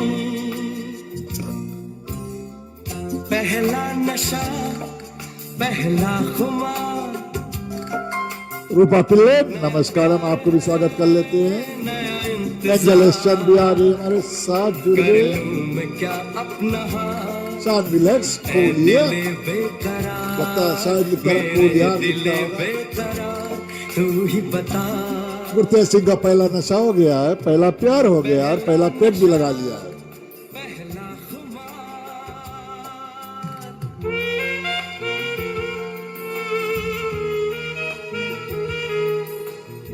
पहला नशा, पहला खुमार, रूपा पिल्ले, नमस्कार, हम आपको भी स्वागत कर लेते हैं। नया एंजेलिस सन भी आ रही है हमारे साथ जुड़ गए। मैं क्या अपना हाल, शानवी, लेट्स खोलिए, बेकरार, लगता है शायद लिखता है खोलिया लिखता होगा। बेकरार तू ही बता। गुरतेज सिंह का पहला नशा हो गया है, पहला प्यार हो गया और पहला पेट भी लगा लिया है। पहला खुमार,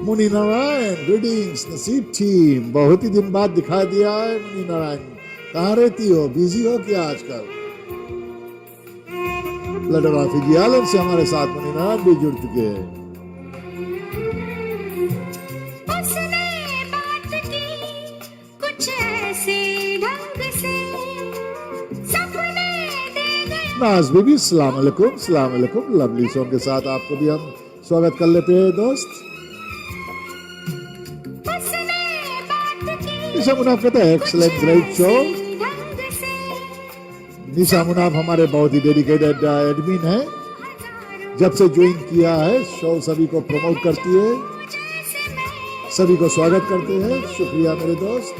मुनी नारायण, ग्रीटिंग्स नसीब टीम, बहुत ही दिन बाद दिखा दिया है। मुनी नारायण, कहाँ रहती हो, बिजी हो क्या आजकल? लडवा फिजी आइलैंड से हमारे साथ मुनी नारायण भी जुड़ चुके हैं। उसने बात की कुछ ऐसे ढंग से, सपने दे गए। नाज बीबी, सलाम अलैकुम, सलाम अलैकुम। लवली सॉन्ग के साथ आपको भी हम स्वागत कर लेते हैं दोस्त। उसने बात की निशा मुनाफ कहते हैं एक्सलेंट ग्रेट शो। ढंग से, निशा मुनाफ हमारे बहुत ही डेडिकेटेड एडमिन है, जब से ज्वाइन किया है शो सभी को प्रमोट करती है, जैसे मैं सभी को स्वागत करते हैं। शुक्रिया मेरे दोस्त।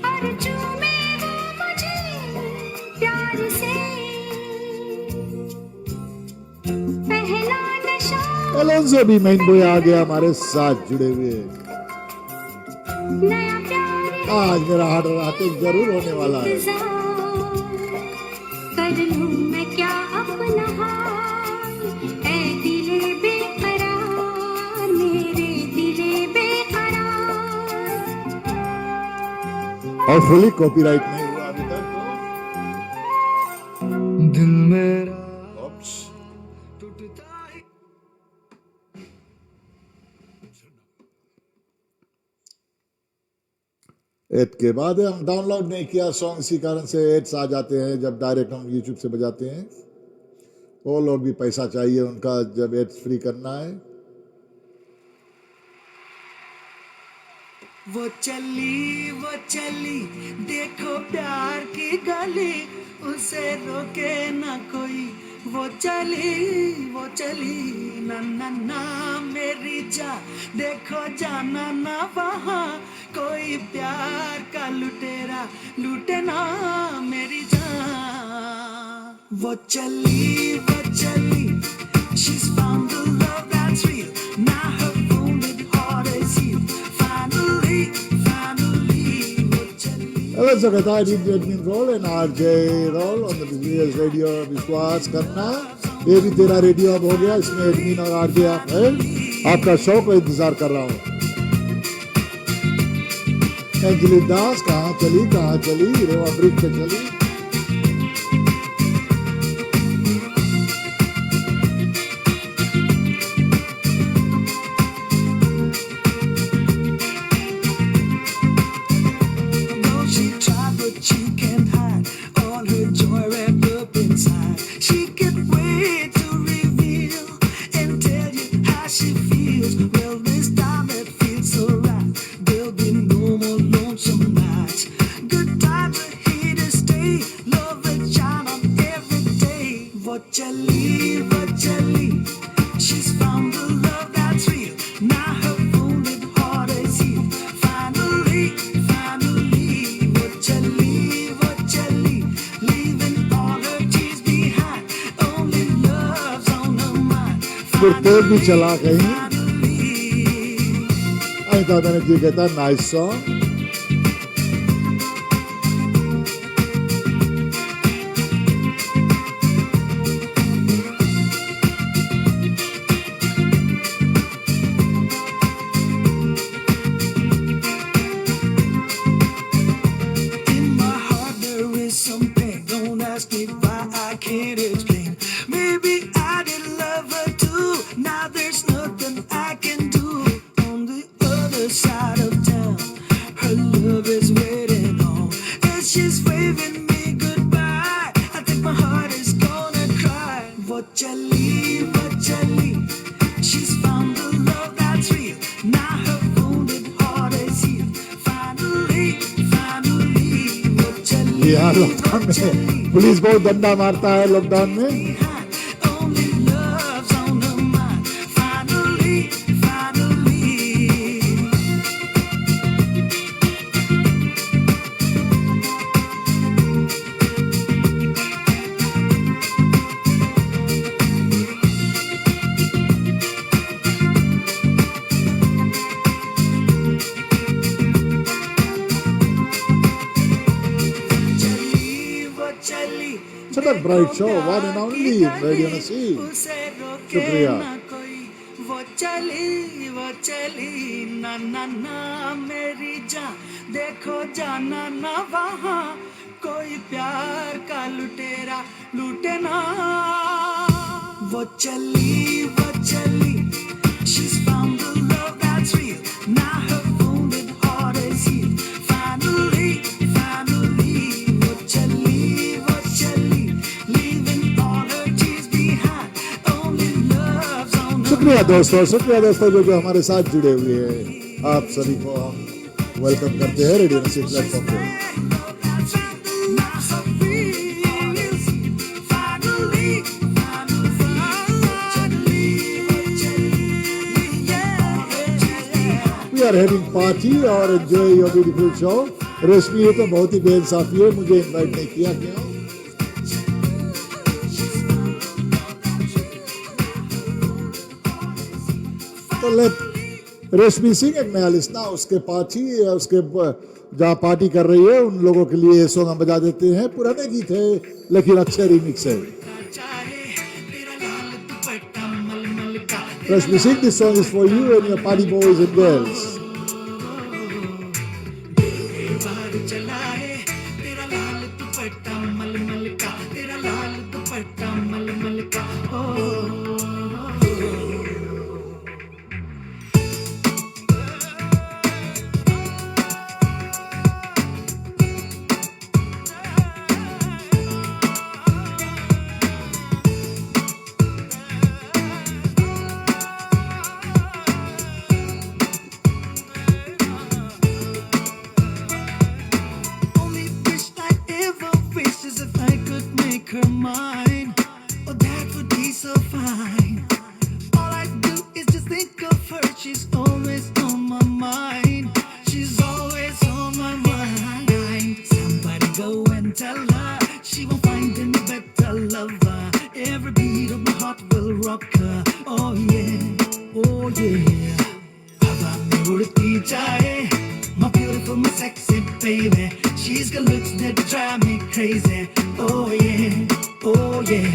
और चूमे वो मुझे प्यार से, पहला नशा, एलोंसो भी मेन बॉय आ गया हमारे साथ जुड़े हुए। नया प्यार आज मेरा हार्ट अटैक जरूर होने वाला है। कर लूं मैं क्या अपना हाल, ऐ दिले बेकरार, मेरे दिले बेकरार। और फुली कॉपीराइट नहीं हुआ अभी तक दिल मेरा तो। Oops. टूटता ही। एड के बाद हम डाउनलोड नहीं किया सॉन्ग, इसी कारण से एड्स आ जाते हैं जब डायरेक्ट हम यूट्यूब से बजाते हैं। वो लोग भी पैसा चाहिए उनका जब एड्स फ्री करना है। वो चली देखो प्यार की गली, उसे रोके ना कोई। वो चली ना ना ना मेरी जा, देखो जाना ना वहाँ, कोई प्यार का लुटेरा लूटे ना मेरी जान। वो चली she's found the love that's real, now her wounded heart is healed. Finally वो चली। Let's look at I did the admin role and RJ role on the BBS radio। विश्वास करना, ये भी तेरा रेडियो अब हो गया, इसमें एडमिन और आरजे आप हैं। आपका शो को इंतजार कर रहा हूँ। अंजलि दास कहाँ चली, रेवा ब्रिज पे चली। Though she tried, but she can't hide feels. Well, this time it feels so right. There'll be no more lonesome nights. Good times are here to stay. Love that shine on every day. Vachali, Vachali, she's found the love that's real. Now her wounded heart is healed. Finally, finally, Vachali, Vachali, leaving all her tears behind. Only love's on her mind. फिर तेल भी चला कहीं Finally. Anita Banerjee कहता nice song In my heart there is some pain. Don't ask me why, I can't explain. Maybe I did love her too. Now there's nothing I can do. On the other side of town, her love is waiting on. And she's waving me goodbye. I think my heart is gonna cry. Vachali, Vachali, she's found the love that's real. Now her wounded heart is healed. Finally, finally, Vachali, यहाँ lockdown में police बहुत डंडा मारता है lockdown में behind. Only love's on her mind. Finally, finally. Such a bright show, one and only Radio Nasi. शुक्रिया। वो चली ना ना ना मेरी जान देखो जाना ना वहाँ कोई प्यार का लुटेरा लूटे ना वो चली she's found the love that's real now her wounded heart is healed finally finally वो चली leaving all her tears behind only love's on her शुक्रिया दोस्तों जो हमारे साथ जुड़े हुए हैं आप सभी को हम वेलकम करते हैं रेडियो नसी प्लेटफॉर्म पे We are having party और enjoy your beautiful show. रेशमी ये तो बहुत ही बेइंसाफी है मुझे इनवाइट नहीं किया क्यों? तो लेट रेशमी सिंह एक नया लिस्ना उसके पार्टी उसके जहाँ पार्टी कर रही है उन लोगों के लिए सॉन्ग हम बजा देते हैं पुराने गीत है लेकिन अच्छे रिमिक्स है Rashmi Singh, this song is for you and your party boys and girls. Only wish I ever wish is if I could make her mine. Oh, that would be so fine. All I do is just think of her. She's always on my mind. She's always on my mind. Somebody go and tell her she won't find any better lover. Every beat of my heart will rock her. Oh yeah, oh yeah. हवा में उड़ती जाए, my beautiful, my sexy baby. She's got looks that drive me crazy. Oh yeah, oh yeah.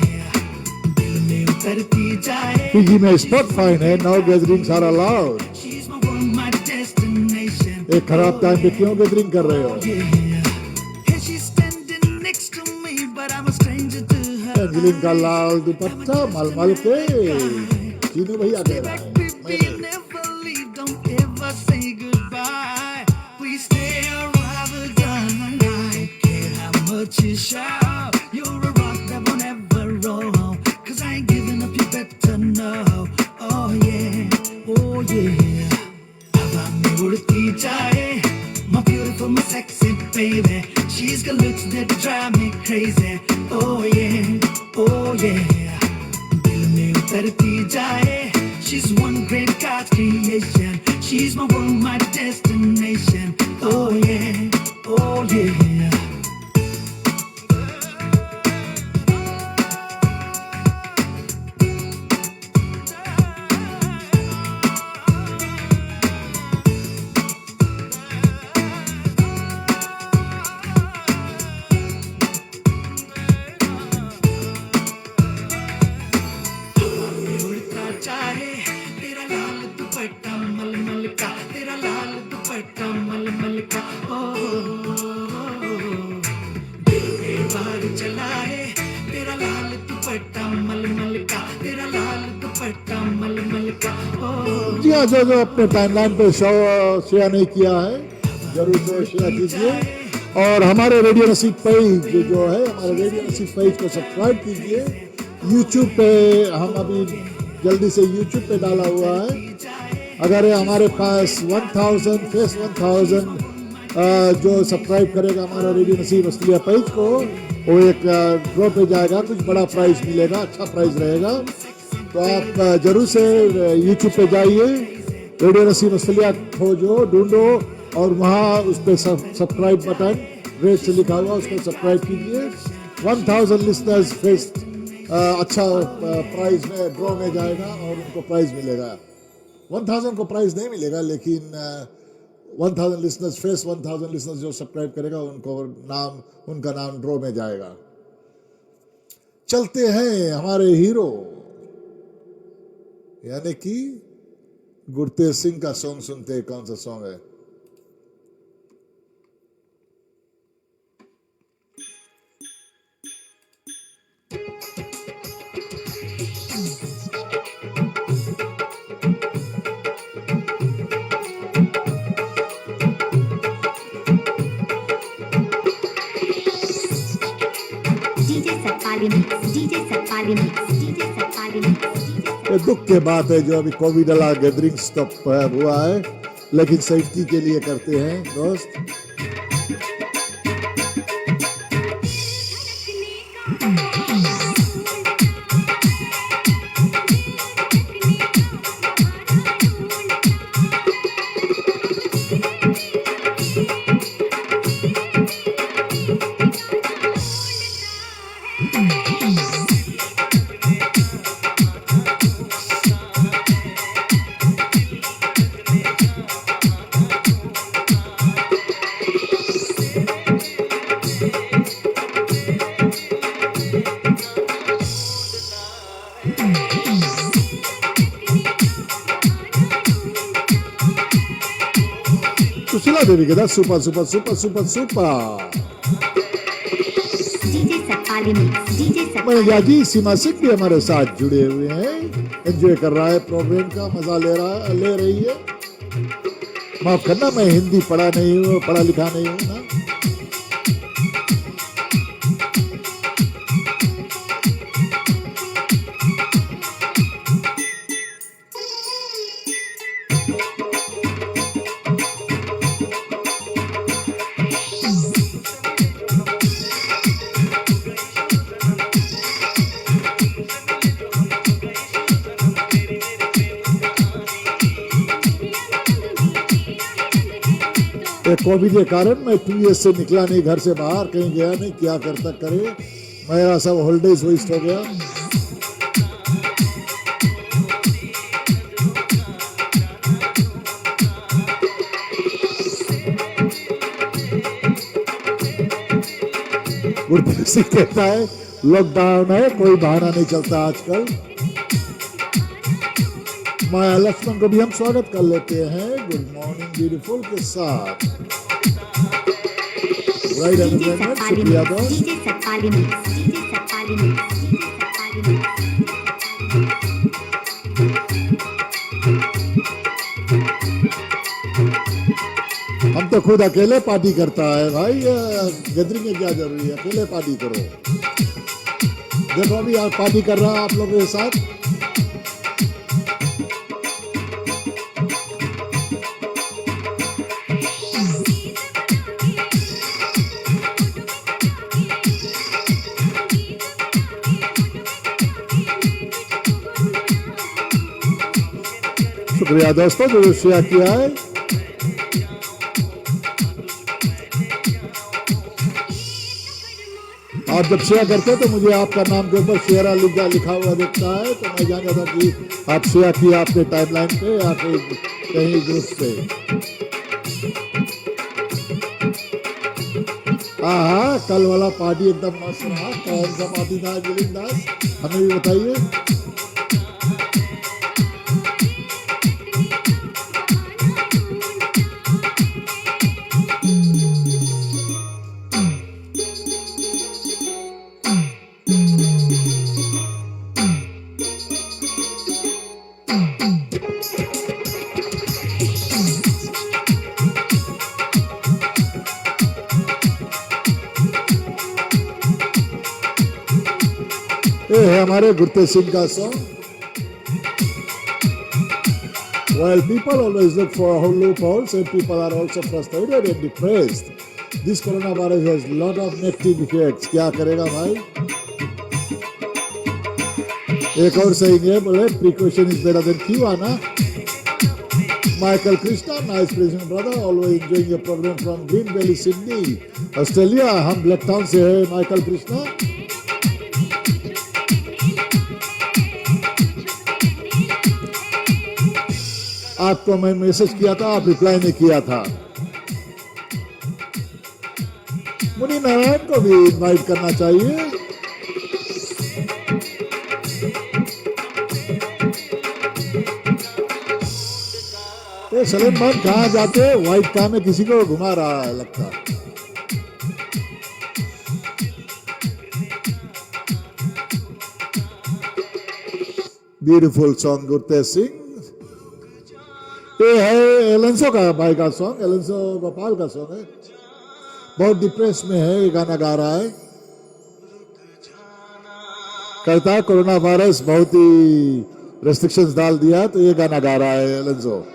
दिल में उतरती जाए. PG में spot fine है no gatherings are allowed She's my one, my destination. एक खराब टाइम पे क्यों गैदरिंग कर रहे हो Yeah. And she's standing next to me, but I'm a stranger to her. Angeline का लाल दुपट्टा मलमल के चीनू भैया कह रहा है Baby, never leave, don't ever say goodbye. Please stay alive again. I care how much you shout. You're a rock that won't ever roll. 'Cause I ain't giving up, you better know. Oh yeah, oh yeah. हवा में उड़ती जाए, my beautiful, my sexy baby. She's got looks that drive me crazy. Oh yeah, oh yeah. दिल में उतरती जाए, she's one great God's creation. She's my world, my destination. Oh yeah, oh yeah. उड़ता चाहे तेरा लाल दुपट्टा मलमल का, तेरा लाल दुपट्टा मलमल का। ओ दिल में बार चलाए तेरा लाल दुपट्टा मलमल का, तेरा लाल दुपट्टा मलमल का। ओ जी हाँ, जो जो अपने टाइमलाइन पे शेयर नहीं किया है जरूर से शेयर कीजिए, और हमारे रेडियो नसीब पेज जो है, हमारे रेडियो नसीब पेज को सब्सक्राइब कीजिए। यूट्यूब पे हम अभी जल्दी से यूट्यूब पे डाला हुआ है। अगर हमारे पास 1000 जो सब्सक्राइब करेगा हमारा रेडियो नसीब ऑस्ट्रेलिया पेज को, वो एक ड्रॉ पे जाएगा, कुछ बड़ा प्राइज मिलेगा, अच्छा प्राइज रहेगा। तो आप जरूर से यूट्यूब पे जाइए, रेडियो नसीब ऑस्ट्रेलिया खोजो, ढूंढो, और वहाँ उस पर सब्सक्राइब बटन रेड से लिखा हुआ, उसको सब्सक्राइब कीजिए। 1000 लिसनर्स फेस्ट अच्छा प्राइज में ड्रॉ में जाएगा और उनको प्राइज मिलेगा। 1000 को प्राइज नहीं मिलेगा, लेकिन 1000 लिसनर्स फेस 1000 लिसनर्स जो सब्सक्राइब करेगा उनका नाम ड्रॉ में जाएगा। चलते हैं हमारे हीरो यानी कि गुरतेज सिंह का सॉन्ग सुनते हैं। कौन सा सॉन्ग है? ये दुख की बात है जो अभी कोविड वाला गैदरिंग स्टॉप हुआ है, लेकिन सेफ्टी के लिए करते हैं दोस्त। सुशीला देवी के साथ super super super super super मैया जी। सीमा सिंह भी हमारे साथ जुड़े हुए हैं, एंजॉय कर रहा है, प्रोग्राम का मजा ले रही है। माफ करना, मैं हिंदी पढ़ा लिखा नहीं हूँ ना। कोविड के कारण मैं 2 years से निकला नहीं घर से बाहर, कहीं गया नहीं, क्या करता करे, मेरा सब हॉलीडेज वेस्ट हो गया। गुरप्रीत सिंह कहता है लॉकडाउन है, कोई बहाना नहीं चलता आजकल। माया लक्ष्मण को भी हम स्वागत कर लेते हैं गुड मॉर्निंग ब्यूटीफुल के साथ। राइट एंटरटेनमेंट, शुक्रिया दोस्त। हम तो खुद अकेले पार्टी करता है भाई, गैदरिंग में क्या जरूरी है, अकेले पार्टी करो। देखो अभी आप पार्टी कर रहा है आप लोगों के साथ। शुक्रिया दोस्तों जो शेयर किया है। आप जब शेयर करते हैं तो मुझे आपका नाम के ऊपर शेयर लिखा हुआ दिखता है, तो मैं जान जाता कि आप शेयर किया आपके टाइमलाइन पे या कहीं ग्रुप पे। हाँ, कल वाला पार्टी एकदम मस्त रहा। कौन सा पार्टी था गिरीश दास, हमें भी बताइए। ये है हमारे गुरतेज सिंह का song. While people always look for loopholes and people are also frustrated and depressed, this coronavirus has lot of negative effects. क्या करेगा भाई? एक और सही है, बोले precaution is better than cure ना। Michael Krishna, nice present brother, always enjoying your program from Green Valley, Sydney, Australia. हम ब्लैक टाउन से है माइकल कृष्णा। आपको मैं मैसेज किया था, आप रिप्लाई नहीं किया था। मुनि नारायण को भी इनवाइट करना चाहिए। ये सलेमान कहाँ जाते, व्हाइट कार में किसी को घुमा रहा है लगता। Beautiful song Gurtej Singh. ये है एलेंसो का भाई का सॉन्ग, एलेंसो गोपाल का सॉन्ग है। बहुत डिप्रेस में है, ये गाना गा रहा है। कहता है कोरोना वायरस बहुत ही रेस्ट्रिक्शंस डाल दिया, तो ये गाना गा रहा है एलेंसो।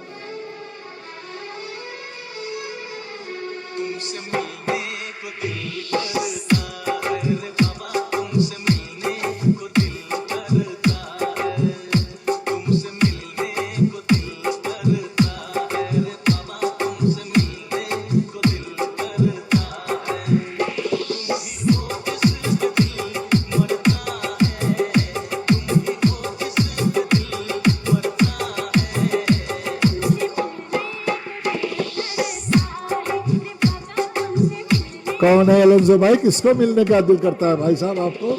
कौन है एलेंसो भाई, किसको मिलने का दिल करता है भाई साहब आपको?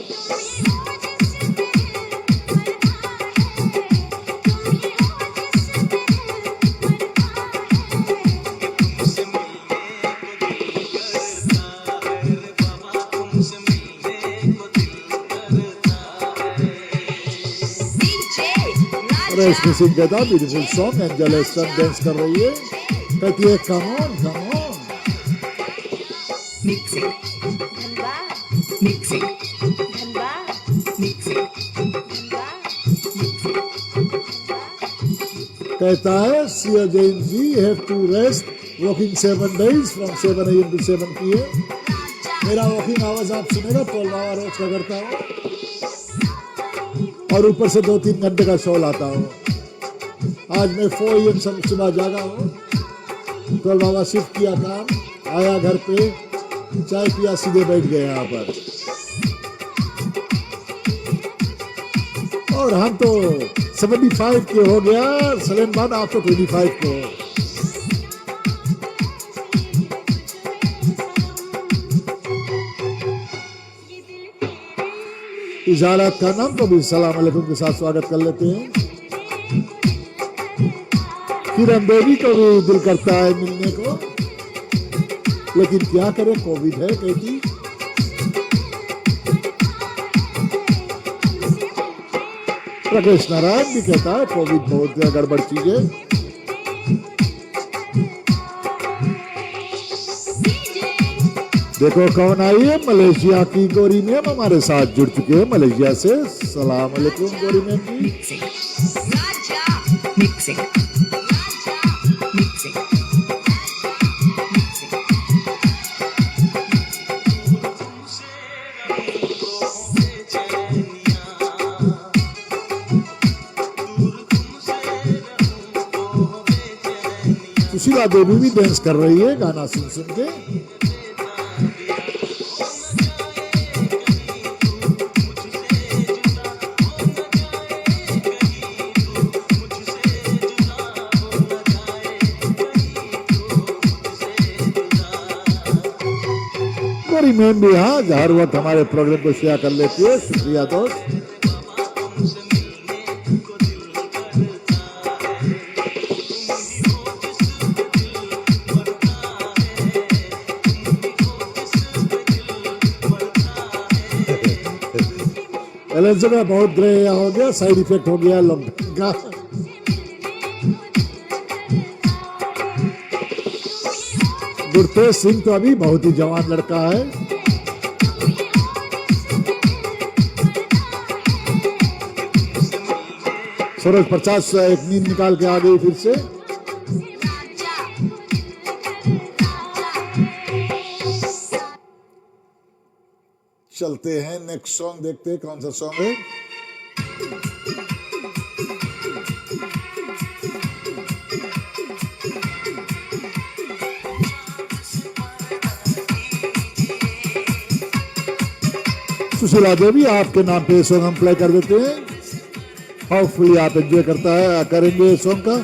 रेशमी सिंह कहता beautiful song, angel Aston dance कर रही है, कहती है come on come on. Mixing, mixing, mixing, कहता है Sia Jain ji have to rest walking 7 days from 7 AM to 7 PM। मेरा वॉकिंग आवाज आप सुनेगा, 12 आवर रोज का करता हूँ और ऊपर से 2-3 घंटे का शो लाता हूँ। आज मैं 4 AM सुबह जागा हूँ, 12 आवर शिफ्ट किया काम, आया घर पे, चाय पिया, सीधे बैठ गए यहाँ पर। और हम तो 75 के हो गया, सलेमान आप तो 25 को हो। इजारत का नाम को भी सलाम अलैकुम के साथ स्वागत कर लेते हैं। किरण देवी को भी दिल करता है मिलने को, लेकिन क्या करें, कोविड है कहती। प्रकाश नारायण भी कहता है कोविड बहुत गड़बड़ चीज है। देखो कौन आई है, मलेशिया की गोरी मैम हमारे साथ जुड़ चुके हैं मलेशिया से। सलाम अलैकुम गोरी मैम जी। mixing, mixing, सुशीला देवी भी डांस कर रही है गाना सुन सुन के। गौरी मैम भी हाँ हर वक्त हमारे प्रोग्राम को शेयर कर लेती है, शुक्रिया दोस्त। एलेंसो का बहुत ग्रे हो गया, साइड इफेक्ट हो गया लॉकडाउन का। गुरतेज सिंह तो अभी बहुत ही जवान लड़का है। सूरज प्रकाश एक नींद निकाल के आ गई फिर से। चलते हैं नेक्स्ट सॉन्ग, देखते हैं कौन सा सॉन्ग है। सुशीला देवी आपके नाम पे सॉन्ग हम प्ले कर देते हैं। होपफुली आप एंजॉय करेंगे सॉन्ग का।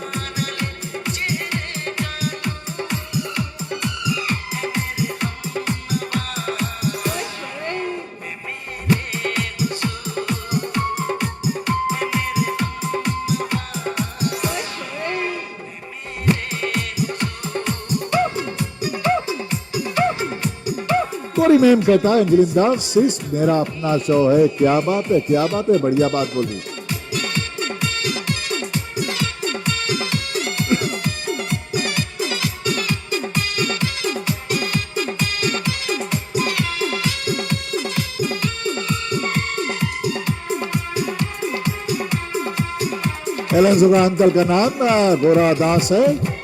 गौरी मैम कहता है एंजलिन दास सिस मेरा अपना शो है। क्या बात है, क्या बात है, बढ़िया बात बोली। एलेंसो का अंकल का नाम गोरा दास है।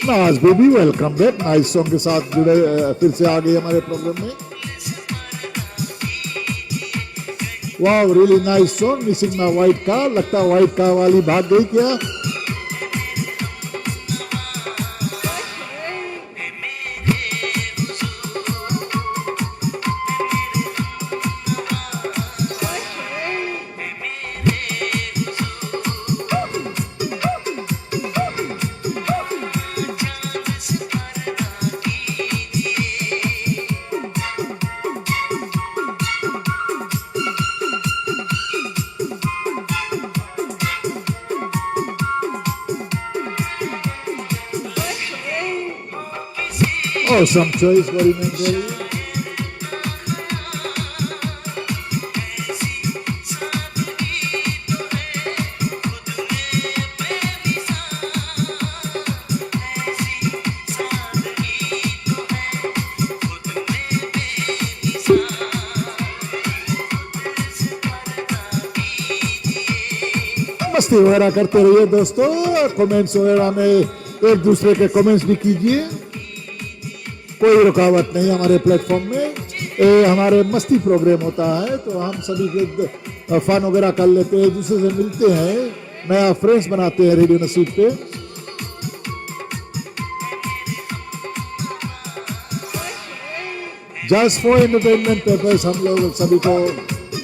नाज baby welcome back, nice song के साथ जुड़े फिर से आ गए हमारे प्रोग्राम में। वाह really nice song. Missing my white car, लगता है वाइट कार वाली भाग गई क्या? Awesome choice, Gori Mendel. मस्ती वगैरह करते रहिए दोस्तों, कमेंट्स वगैरह में एक दूसरे के कमेंट्स भी कीजिए, कोई रुकावट नहीं हमारे प्लेटफॉर्म में। ये हमारे मस्ती प्रोग्राम होता है तो हम सभी के फन वगैरह कर लेते हैं, एक दूसरे से मिलते हैं, नया फ्रेंड्स बनाते हैं रेडियो नसीब पे। जस्ट फॉर एंटरटेनमेंट पर्पस हम लोग सभी को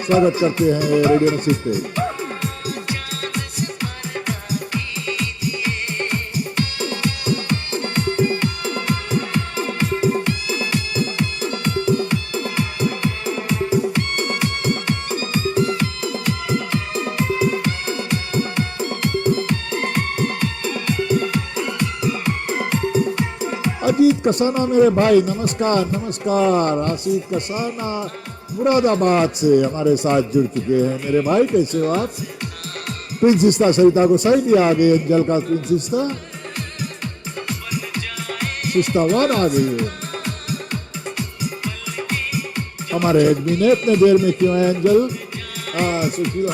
स्वागत करते हैं रेडियो नसीब पे। अजीत कसाना मेरे भाई, नमस्कार नमस्कार। आसिफ कसाना मुरादाबाद से हमारे साथ जुड़ चुके हैं। मेरे भाई कैसे हो आप? प्रिंसिस्ता सरिता को सही भी आ गई, अंजल का प्रिंसिस्ता सिस्ता वन आ गई है। हमारे एडमिन ने इतने देर में क्यों है एंजल सुशील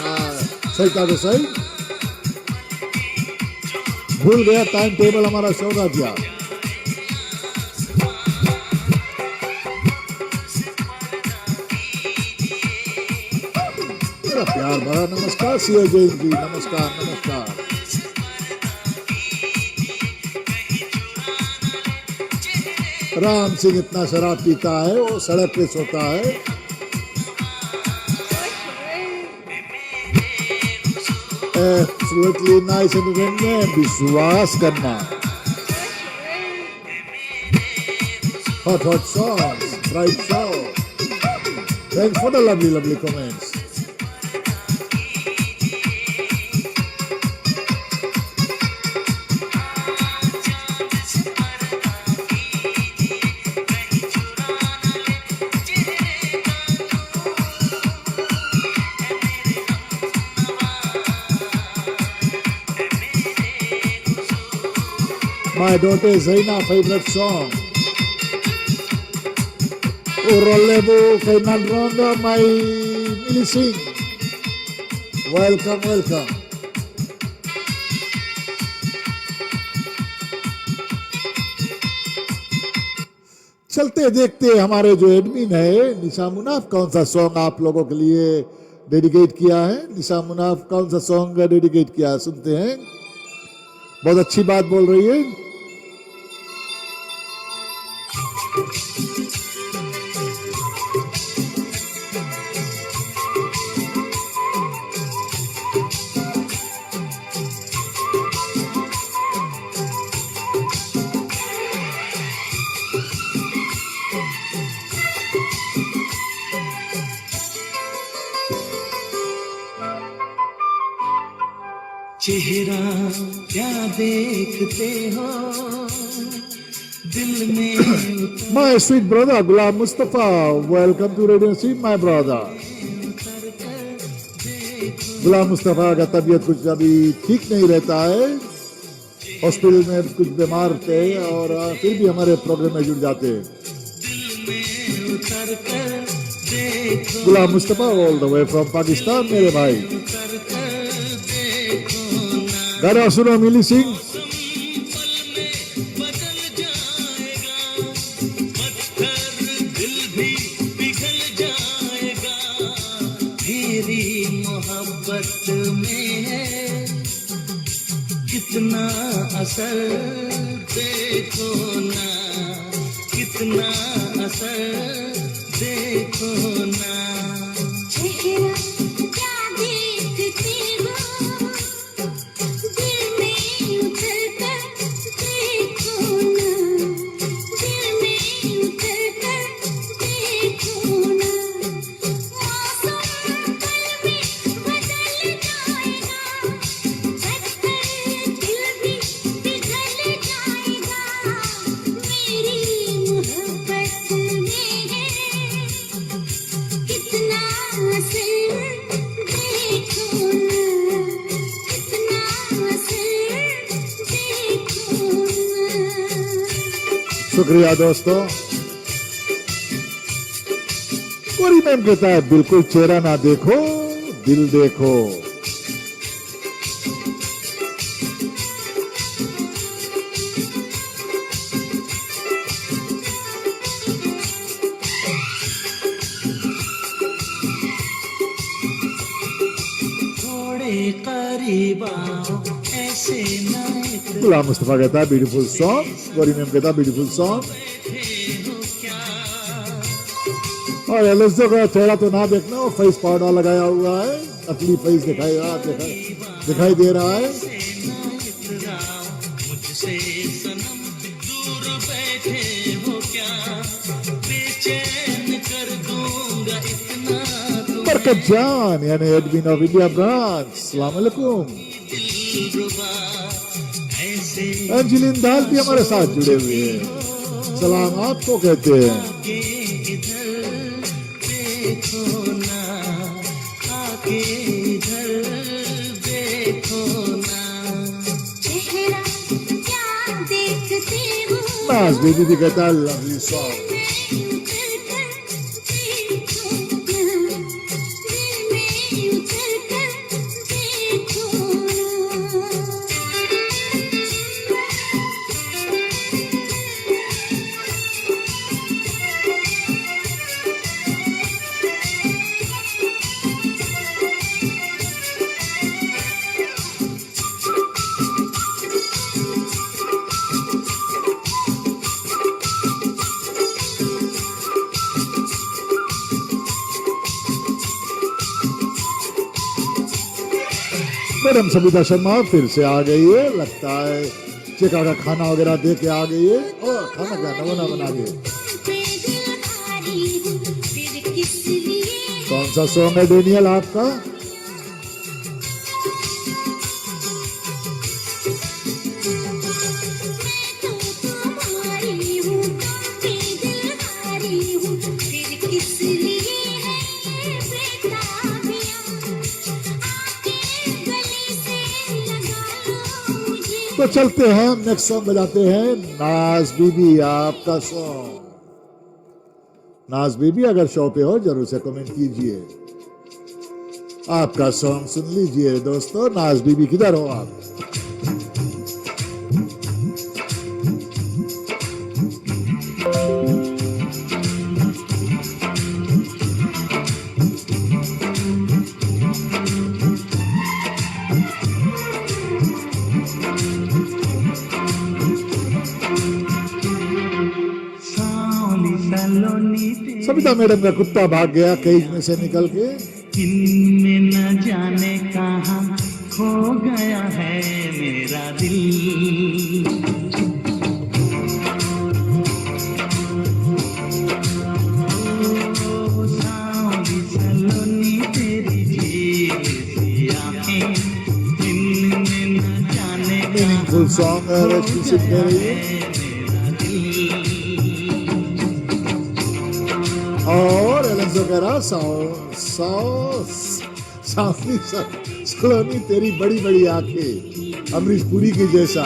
सही तो सही भूल गया टाइम टेबल हमारा शो का क्या मेरा प्यार भरा नमस्कार सीए जैन जी नमस्कार नमस्कार राम सिंह इतना शराब पीता है वो सड़क पे सोता है Absolutely nice entertainment विश्वास करना hot songs bright show thanks for the lovely comments My daughter Zaina favorite song. Urolebu Kainan Ronda my Milising. Welcome, welcome. चलते देखते हमारे जो एडमिन है निशा मुनाफ कौन सा सॉन्ग आप लोगों के लिए डेडिकेट किया है निशा मुनाफ कौन सा सॉन्ग डेडिकेट किया है सुनते हैं बहुत अच्छी बात बोल रही है चेहरा क्या देखते हो दिल में My sweet brother Ghulam Mustafa welcome to Radio Scene my brother Ghulam Mustafa का तबीयत कुछ अभी ठीक नहीं रहता है हॉस्पिटल में कुछ बीमार थे और फिर भी हमारे प्रोग्राम में जुड़ जाते हैं Ghulam Mustafa all the way from Pakistan मेरे भाई गाना सुनो मिली सिंह मोहब्बत में है कितना असर देखो ना कितना असर देखो ना चेहरा क्या देखते हो दिल में उतर कर देखो ना दिल में उतर कर देखो ना मौसम पल में बदल जाएगा पत्थर दिल भी पिघल जाएगा मेरी मोहब्बत में है कितना असर देखो ना कितना असर देखो ना शुक्रिया दोस्तों कोरी मैम कहता है बिल्कुल चेहरा ना देखो दिल देखो थोड़े करीब आओ ऐसे ना गुलाम मुस्तफा कहता है ब्यूटीफुल सॉन्ग कोरी मैम कहता है ब्यूटीफुल सॉन्ग और एलएसओ का चेहरा तो ना देखना वो फेस पाउडर लगाया हुआ है असली फेस दिखाई दे रहा है मुझसे सनम दूर बैठे हो क्या बेचैन कर दूंगा इतना बरकत जान यानी एडमिन ऑफ इंडिया ब्रांच अस्सलाम वालेकुम दिलरुबा ऐसे एंजलिन दाल भी हमारे साथ जुड़े हुए हैं सलाम आपको कहते हैं आके इधर देखो ना आके इधर देखो ना चेहरा क्या देखते हो नाज बेबी भी कहता है लवली सॉन्ग दिल में उतर कर देखो मैडम सविता शर्मा फिर से आ गई है, लगता है चिका का खाना वगैरह दे के आ गई है। और खाना क्या नमूना बना के। कौन सा सॉन्ग है डेनियल आपका? तो चलते हैं, नेक्स्ट सॉन्ग बजाते हैं। नाज बीबी आपका सॉन्ग। नाज बीबी अगर शो पे हो जरूर से कमेंट कीजिए। आपका सॉन्ग सुन लीजिए दोस्तों। नाज बीबी किधर हो आप? सविता मैडम का कुत्ता भाग गया केज में से निकल के। इनमें न जाने कहाँ खो गया है मेरा दिल। ओ सांवली सलोनी तेरी झील सी आँखें, इनमें न जाने मीनिंगफुल सॉन्ग है, रेस्टी सिंह कह रही है। और एलेंसो कह रहा सलोनी तेरी बड़ी बड़ी आंखें अमरीश पुरी की जैसा।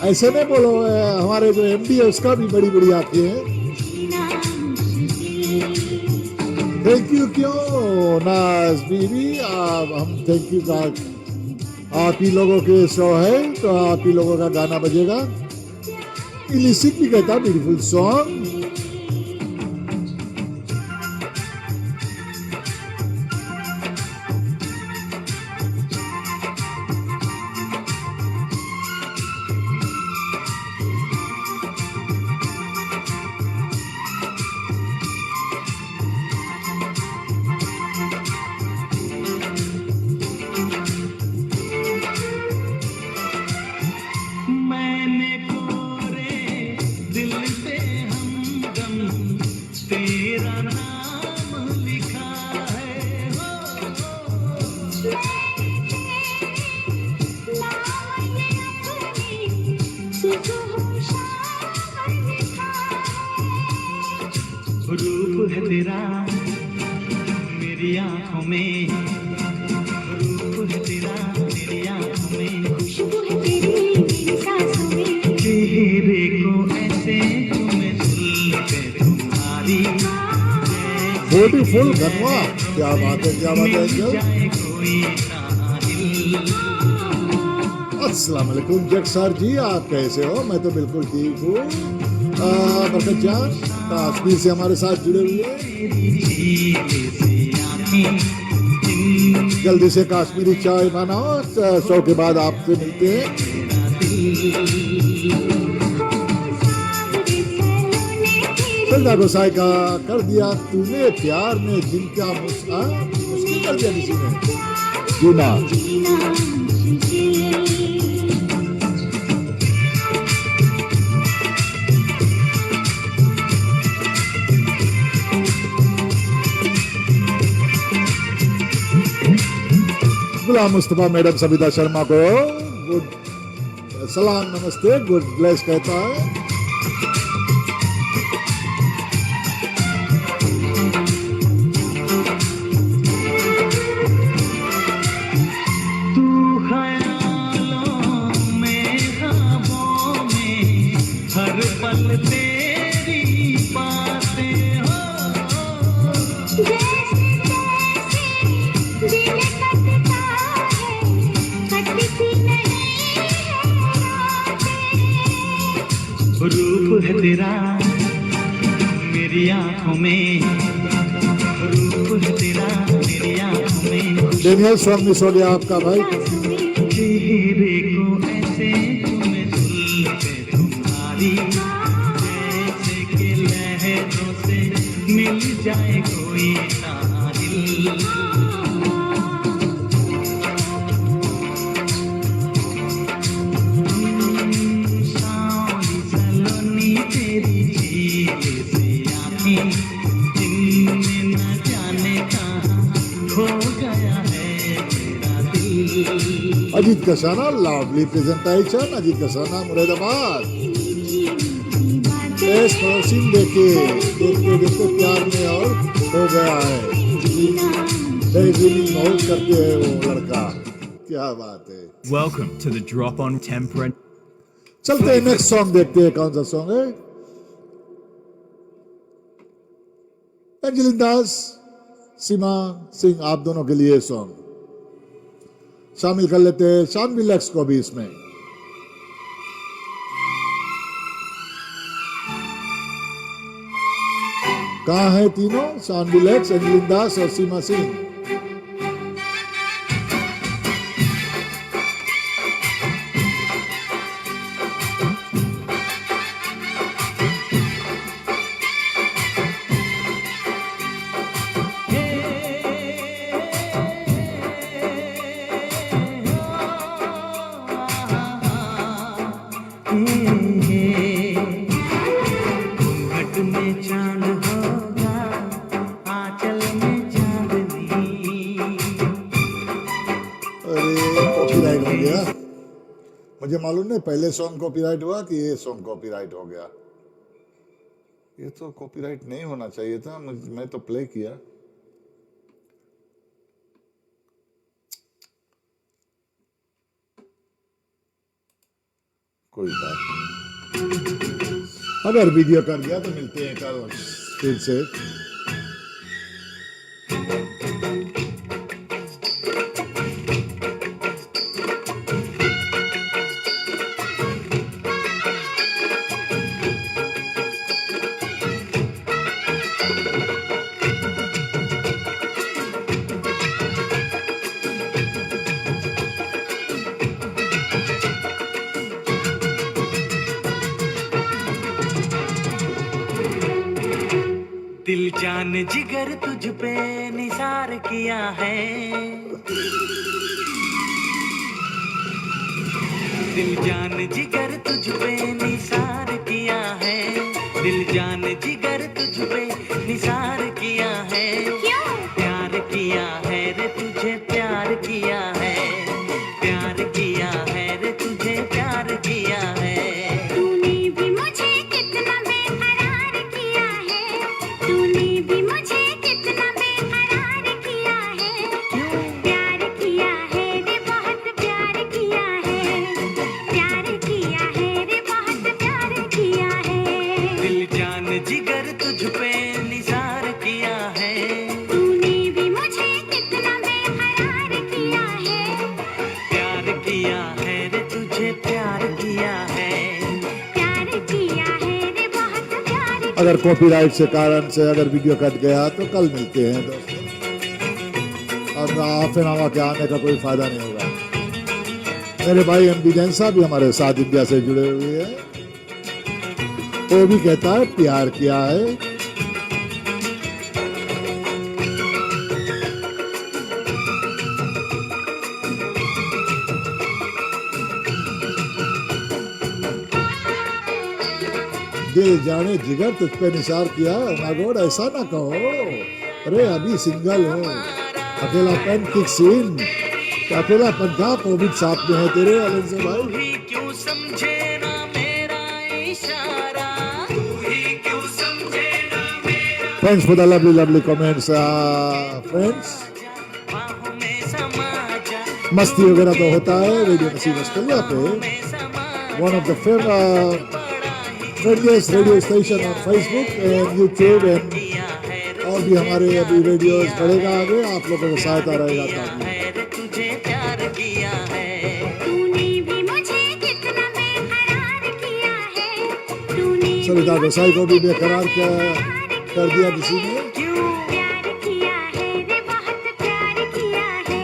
ऐसे नहीं बोलो, हमारे जो एमडी है उसका भी बड़ी बड़ी आंखें हैं। थैंक यू क्यों नाज बीबी, हम थैंक यू का आप ही लोगों के शो है तो आप ही लोगों का गाना बजेगा। इलिसिक भी कहता ब्यूटीफुल सॉन्ग। रूप है तेरा मेरी आँखों में, रूप है तेरा मेरी आँखों में, खुशबू है तेरी मेरी सांसों में। चेहरे को ऐसे तुम्हें सुनते तुम्हारी ब्यूटीफुल गनवा, क्या बात है, क्या बात है। जाए कोई साहिल। अस्सलाम वालेकुम जग सर जी, आप कैसे हो? मैं तो बिल्कुल ठीक हूँ। बरकत जान कश्मीर से हमारे साथ जुड़े हुए हैं। जल्दी से कश्मीरी चाय बनाओ, शो के बाद आपसे मिलते हैं। सजदा गोसाई का कर दिया तूने प्यार में जिनका मुश्किल कर दिया किसी ने जीना। गुलाम मुस्तफा मैडम सविता शर्मा को गुड सलाम नमस्ते, गुड ब्लेस कहता है। तू ख्यालों में ख्वाबों में हर पल तेरी बातें हो। रूप है तेरा मेरी आँखों में, रूप है तेरा मेरी आँखों में। डेनियल सॉन्ग मिस हो गया आपका भाई। चेहरे को ऐसे तुम्हें सुनते तुम्हारी, जैसे कि लहरों से मिल जाए कोई साहिल। नहीं, जिनमें न जाने कहाँ खो गया है मेरा दिल। Ajit Kasana, lovely presentation, Ajit Kasana Moradabad. इस सीन देखे देखते देखते प्यार में और हो गया है। डेज़िंग बहुत करते हैं वो लड़का, क्या बात है। Welcome to the Drop on Temperament. चलते हैं नेक्स्ट सॉन्ग देखते हैं कौन सा सॉन्ग है। एंजेलिन दास, सीमा सिंह, आप दोनों के लिए सॉन्ग शामिल कर लेते हैं, शानवी लैक्स को भी इसमें। कहाँ है तीनों? शानवी लैक्स, एंजेलिन दास और सीमा सिंह। घूंघट में चांद होगा, आंचल में चांदनी। अरे कॉपीराइट हो गया, मुझे मालूम नहीं पहले सॉन्ग कॉपीराइट हुआ कि ये सॉन्ग कॉपीराइट हो गया। ये तो कॉपीराइट नहीं होना चाहिए था, मैं तो प्ले किया। कोई बात नहीं, अगर वीडियो कर दिया तो मिलते हैं कल फिर से। दिल जान जिगर तुझ पे निसार किया है, दिल जान जिगर तुझ पे निसार किया है, दिल जान जिगर तुझ पे निसार किया है। प्यार किया है रे तुझे, प्यार किया है, प्यार किया है रे तुझे, प्यार किया है। तूने भी मुझे कितना बेकरार किया है, तूने भी मुझे कितना बेकरार किया है। प्यार किया है रे बहुत प्यार किया है, प्यार किया है रे बहुत प्यार किया है। दिल जान जिगर तुझ पे निसार किया है, तूने भी मुझे कितना बेकरार किया है। प्यार किया है रे तुझे, प्यार किया है। प्यार किया है रे बहुत प्यार किया। अगर कॉपीराइट से कारण से अगर वीडियो कट गया तो कल मिलते हैं दोस्तों, और हाफ एन आवर के आने का कोई फायदा नहीं होगा। मेरे भाई एमडी जैन साहब भी हमारे साथ इंडिया से जुड़े हुए हैं, वो भी कहता है प्यार किया है। दिल जाने जिगर तुझ पे निसार किया है। Oh my God, ऐसा ना कहो, अरे अभी सिंगल हो, अकेलापन किक सीन, अकेला पंखा कोविड साथ में है तेरे अलन से भाई। तू ही क्यों समझे ना मेरा इशारा, तू ही क्यों समझे ना मेरा। Thanks for the lovely comments, friends. बाहों में समा जा, मस्ती वगैरह तो होता है रेडियो नसीब ऑस्ट्रेलिया पे, में समा one of the friendliest radio station on Facebook and YouTube, and किया है रे और भी हमारे अभी रेडियोस बढ़ेगा आगे, आप लोगों को सहायता रहेगा ताकि। है रे तुझे प्यार किया है। तूने भी मुझे कितना बेकरार किया है, तूने भी सविता गोसाई को भी बेकरार कर दिया किसी ने। प्यार किया है रे बहुत प्यार किया है।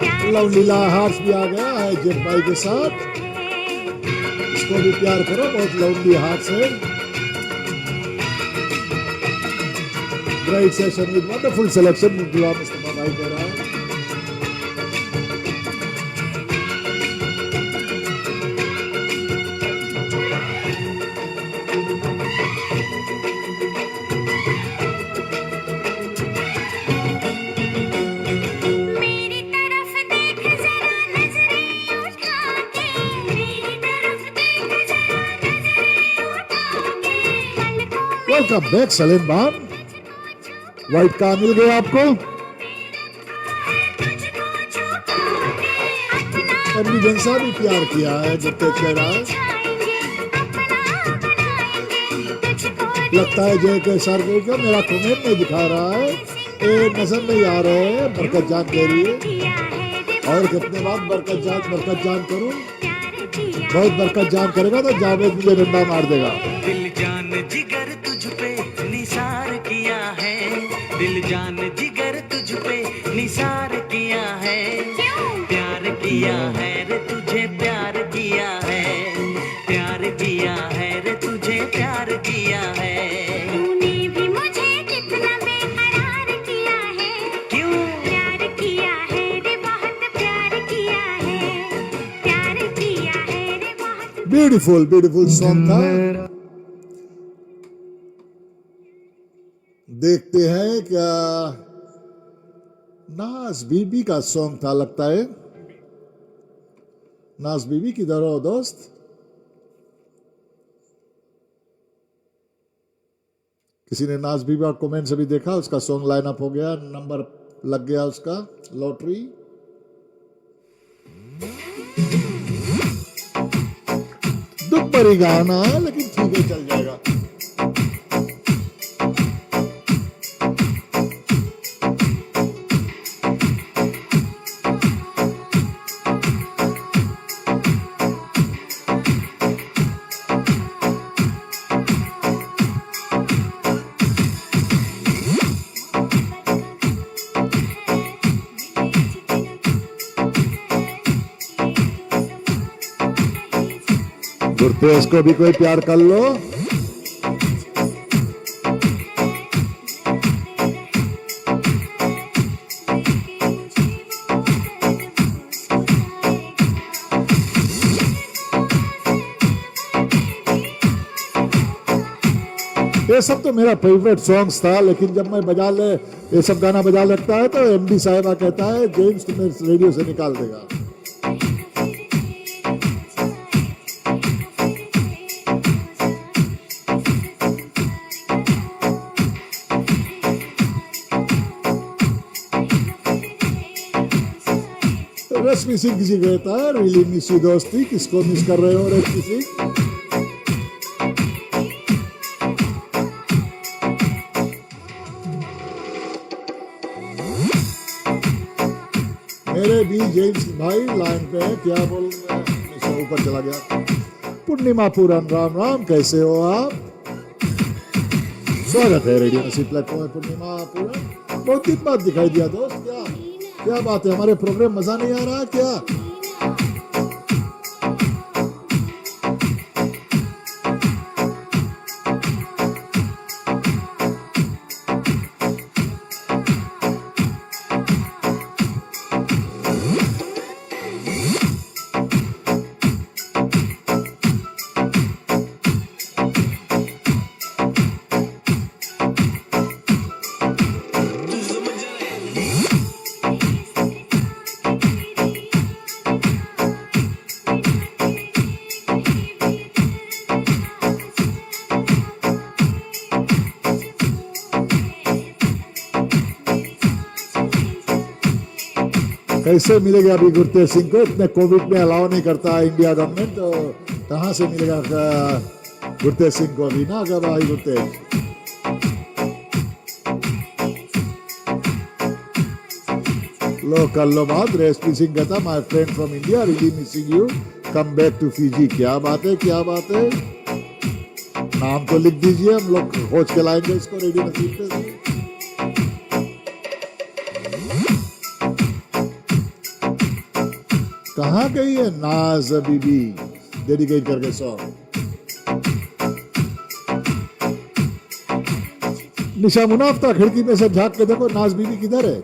प्यार लव लीला हार्ट्स भी आ गया है जेब भाई के साथ, इसको भी प्यार करो, बहुत लवली हार्ट्स है। Great session with wonderful selection, Ghulam Mustafa भाई कह रहा है। Welcome back Salim Khan. White car मिल गया आपको। एमडी जंसा भी प्यार किया है, जितने कह रहा है। लगता है जय के सर को मेरा कमेंट नहीं दिखा रहा है, ये नजर नहीं आ रहे हैं। बरकत जान कह रही है, और कितने बार बरकत जान करूं। बहुत बरकत जान करेगा तो जावेद मुझे डंडा मार देगा। दिल जान जिगर तुझ पे निसार किया है, दिल जान जिगर तुझ पे निसार किया है, प्यार किया है रे तुझे प्यार किया है, प्यार किया है रे तुझे प्यार किया है। तूने भी मुझे कितना बेकरार किया है, क्यों प्यार किया है रे बहुत प्यार किया है, प्यार किया है रे बहुत। ब्यूटीफुल ब्यूटीफुल सॉन्ग था। देखते हैं क्या नाज बीबी का सॉन्ग था, लगता है। नाज बीबी किधर हो दोस्त? किसी ने नाज बीबी का कमेंट्स अभी देखा? उसका सॉन्ग लाइन अप हो गया, नंबर लग गया उसका लॉटरी। दुख भरी गाना है लेकिन ठीक है, चल जाएगा। गुरतेज को भी कोई प्यार कर लो। ये सब तो मेरा फेवरेट सॉन्ग्स था, लेकिन जब मैं ये सब गाना बजा लगता है तो एमडी साहिबा कहता है जेम्स तुम्हें रेडियो से निकाल देगा। रश्मि सिंह किसी कहता है रियली मिस यू दोस्ती, किसको मिस कर रहे हो रश्मि सिंह? मेरे भी जेम्स भाई लाइन पे है, क्या बोल मैं ऊपर चला गया। पूर्णिमा पूरन राम राम, कैसे हो आप? स्वागत है रेडियो नसीब प्लेटफॉर्म में। पूर्णिमा पूरन बहुत दिन बाद दिखाई दिया दोस्त, क्या बात है? हमारे प्रोग्राम मजा नहीं आ रहा क्या? कैसे मिलेगा अभी गुरतेज सिंह को? इतने कोविड में अलाउ नहीं करता इंडिया गवर्नमेंट, तो कहाँ से मिलेगा गुरतेज सिंह को अभी ना? अगर भाई गुरतेज लो कर लो बात। रेसपी सिंह कहता my friend from India really missing you, come back to Fiji. क्या बात है, क्या बात है? नाम तो लिख दीजिए, हम लोग खोज के लाएंगे इसको रेडियो नसीब पे। कहाँ गई है नाज बीबी डेडिकेट करके सॉन्ग? निशा मुनाफ्ता खिड़की में से झांक के देखो नाज बीबी किधर है?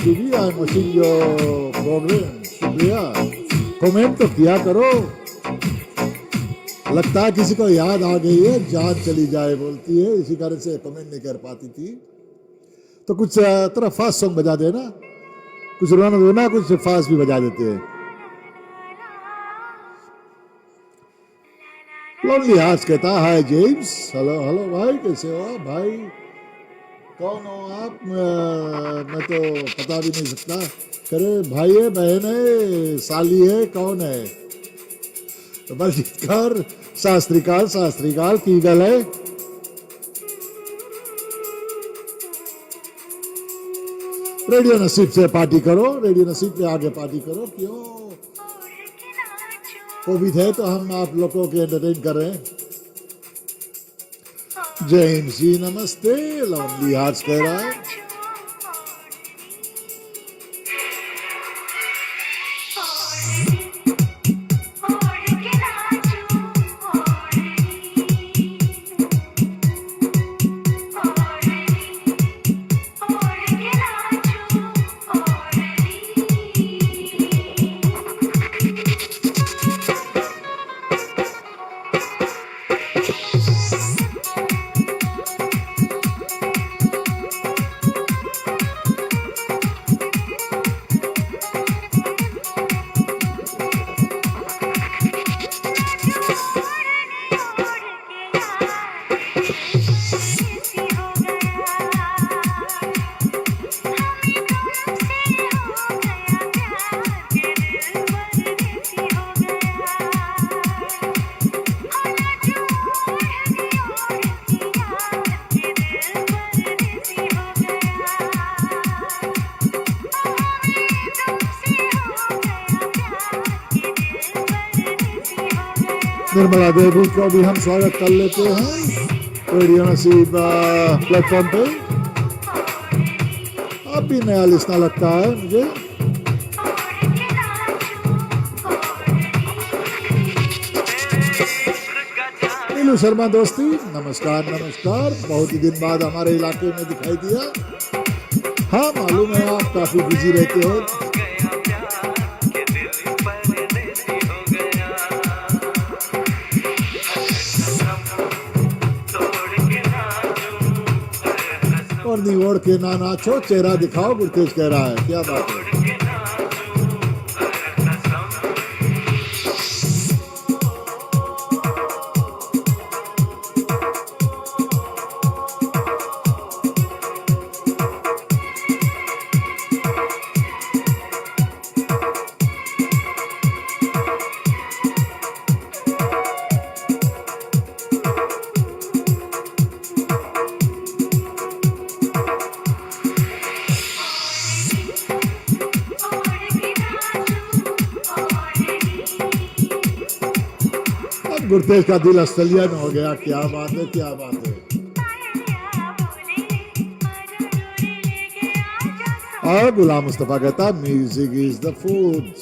TV, I am watching your programme. शुक्रिया, कमेंट तो किया करो। लगता है किसी को याद आ गई है, जान चली जाए बोलती है, इसी कारण से कमेंट नहीं कर पाती थी। तो कुछ तरह फास्ट सॉन्ग बजा देना, कुछ रोना रोना, कुछ फास्ट भी बजा देते हैं। लोनली हार्ट्स कहता है जेम्स, हेलो हेलो भाई, कैसे हो आप भाई? कौन हो आप? मैं तो पता भी नहीं सकता। करे भाई है, बहन है, साली है, कौन है? बलजीत कौर, शास्त्रीकाल शास्त्रीकाल की गल है। रेडियो नसीब से पार्टी करो, रेडियो नसीब पे आगे पार्टी करो। क्यों कोविड है तो हम आप लोगों के एंटरटेन कर रहे हैं। जेम्स जी नमस्ते, लोनली हार्ट्स कह रहा है। निर्मला देवी को भी हम स्वागत कर लेते हैं रेडियो नसीब प्लेटफॉर्म पे। अब भी नया लिस्ना लगता है मुझे। नीलू शर्मा दोस्ती, नमस्कार नमस्कार, बहुत ही दिन बाद हमारे इलाके में दिखाई दिया। हाँ मालूम है आप काफी बिजी रहते हो। और नहीं ओढ़ के ना नाचो, चेहरा दिखाओ, गुरतेज कह रहा है। क्या बात है। गुरतेज का दिल ऑस्ट्रेलिया में हो गया। क्या बात है, क्या बात है। और गुलाम मुस्तफा कहता music is the food.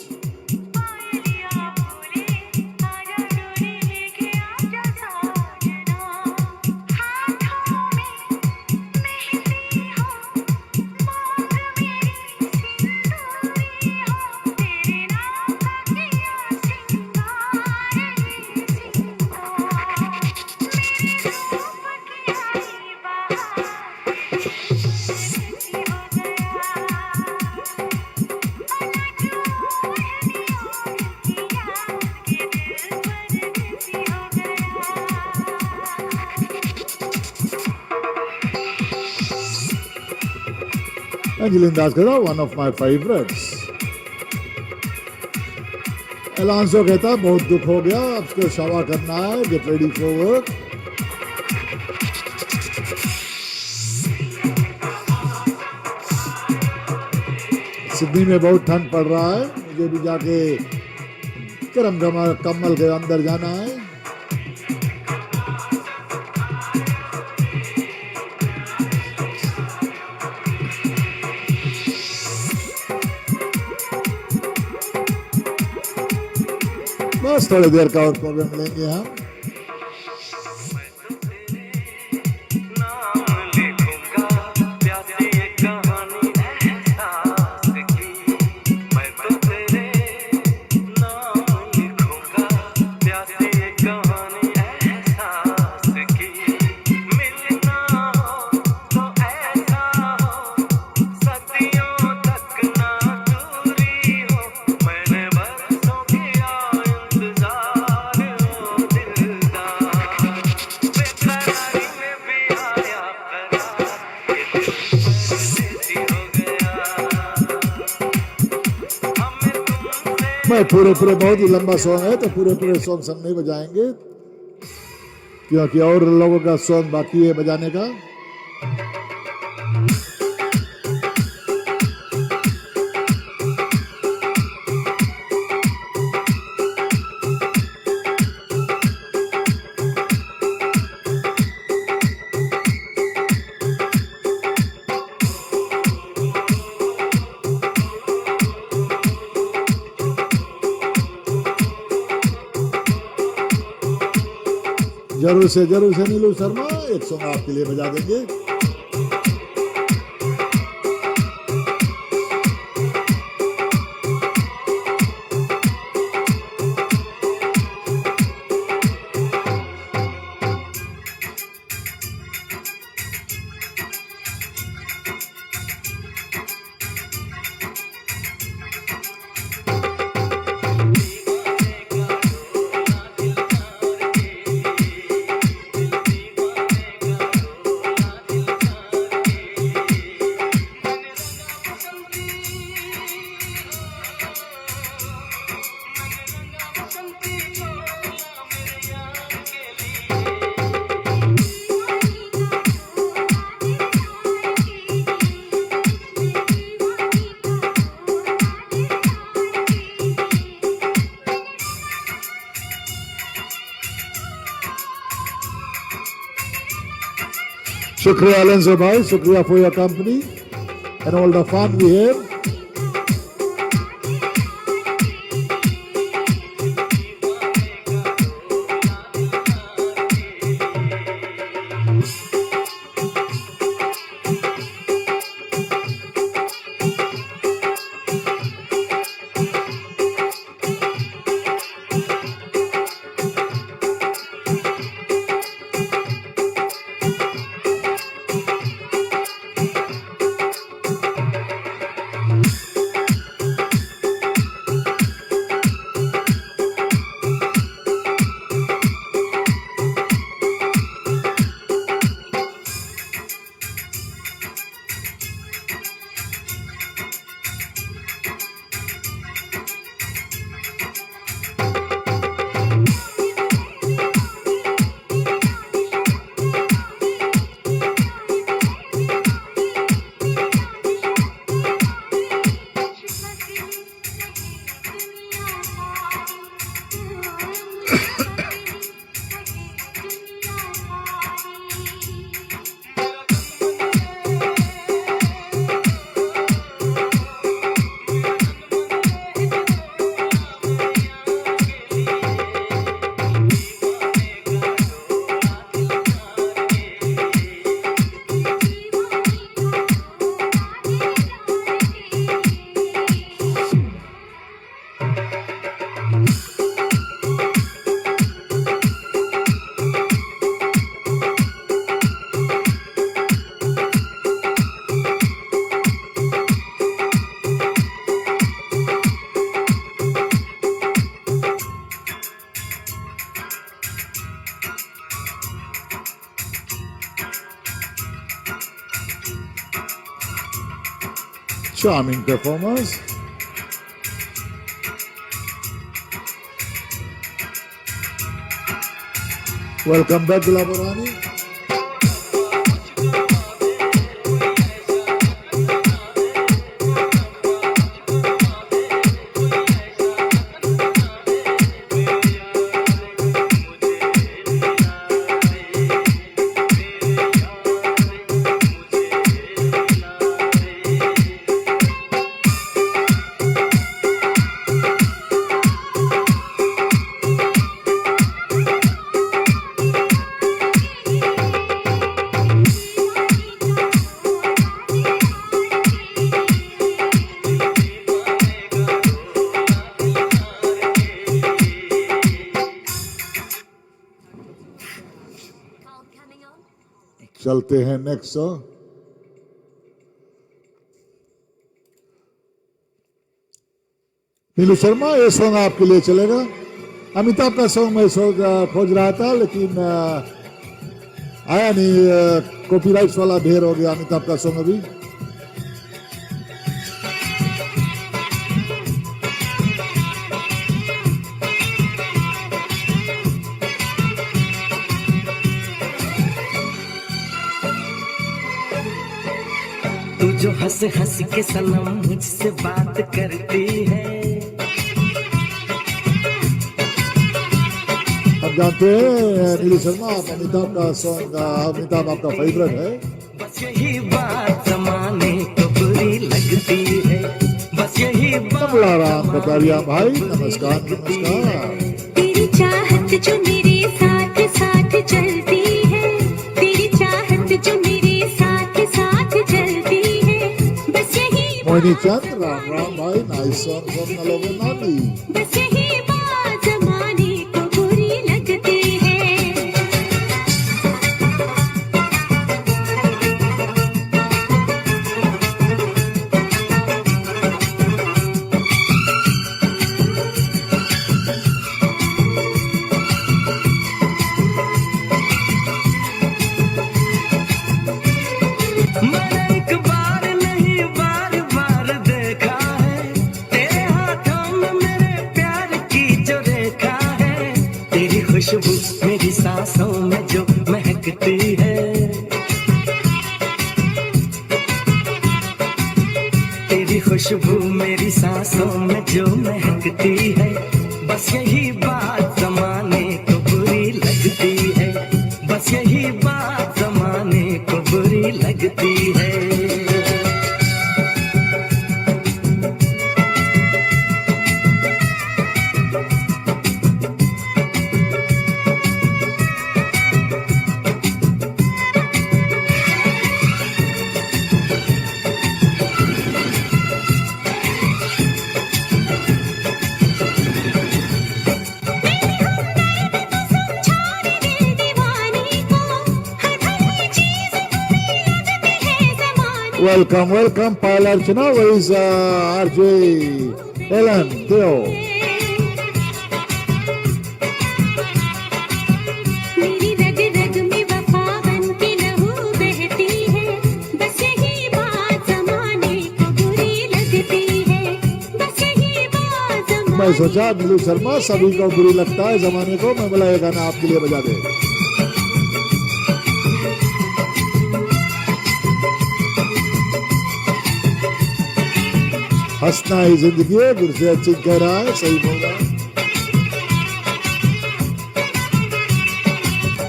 Angeline Das कहता one of my favourites. Alonso कहता बहुत दुख हो गया, अब उसको शवा करना है, get ready for work. Sydney में बहुत ठंड पड़ रहा है, मुझे भी जाके करम कम्बल के अंदर जाना है। बस थोड़ी देर का और प्रोग्राम लेंगे हम। मैं पूरे बहुत ही लंबा सॉन्ग है तो पूरे सॉन्ग हम नहीं बजाएंगे क्योंकि और लोगों का सॉन्ग बाकी है बजाने का। जरूर से नीलू शर्मा एक सॉन्ग आपके लिए बजा देंगे। शुक्रिया अलेंसो भाई, शुक्रिया for your company and all the fun we have. Charming performers. Welcome back, Gulaborani. चलते हैं नेक्स्ट सॉन्ग। नीलू शर्मा, ये सॉन्ग आपके लिए चलेगा। अमिताभ का सॉन्ग मैं खोज रहा था लेकिन आया नहीं, कॉपीराइट्स वाला ढेर हो गया अमिताभ का सॉन्ग अभी। तू जो हंस हंस के सनम मुझसे बात करती है। हम जानते हैं नीलू शर्मा अमिताभ का सॉन्ग, अमिताभ आपका फेवरेट है। बस यही बात जमाने को बुरी लगती है, बस यही कमला राम कटारिया भाई नमस्कार नमस्कार। तेरी चाहत जो मेरे साथ साथ चलती है, तेरी चाहत जो मेरे साथ साथ चलती है, बस यही मोहिनी चंद राम राम भाई, नाइस सॉन्ग फ्रॉम नलोगे नानी। बस यही बात जमाने को बुरी लगती है। मैंने एक बार नहीं बार बार देखा है, तेरे हाथों में मेरे प्यार की जो रेखा है। तेरी खुशबू मेरी सांसों में जो महकती है, तेरी खुशबू मेरी सांसों में जो महकती है, बस यही बात जमाने को बुरी लगती है, बस यही बात जमाने को बुरी लगती है। Welcome, welcome, Payal Archana. Where is RJ Ellen Theo? मेरी रग रग में वफा बन के लहू बहती है, बस यही बात जमाने को बुरी लगती है, बस यही बात मैं सोचा नीलू शर्मा सभी को बुरी लगता है जमाने को, मैं बोला ये गाना आपके लिए बजा दे। हंसना ही जिंदगी है, गुरसेहत सिंह कह रहा है, सही बोल रहा है।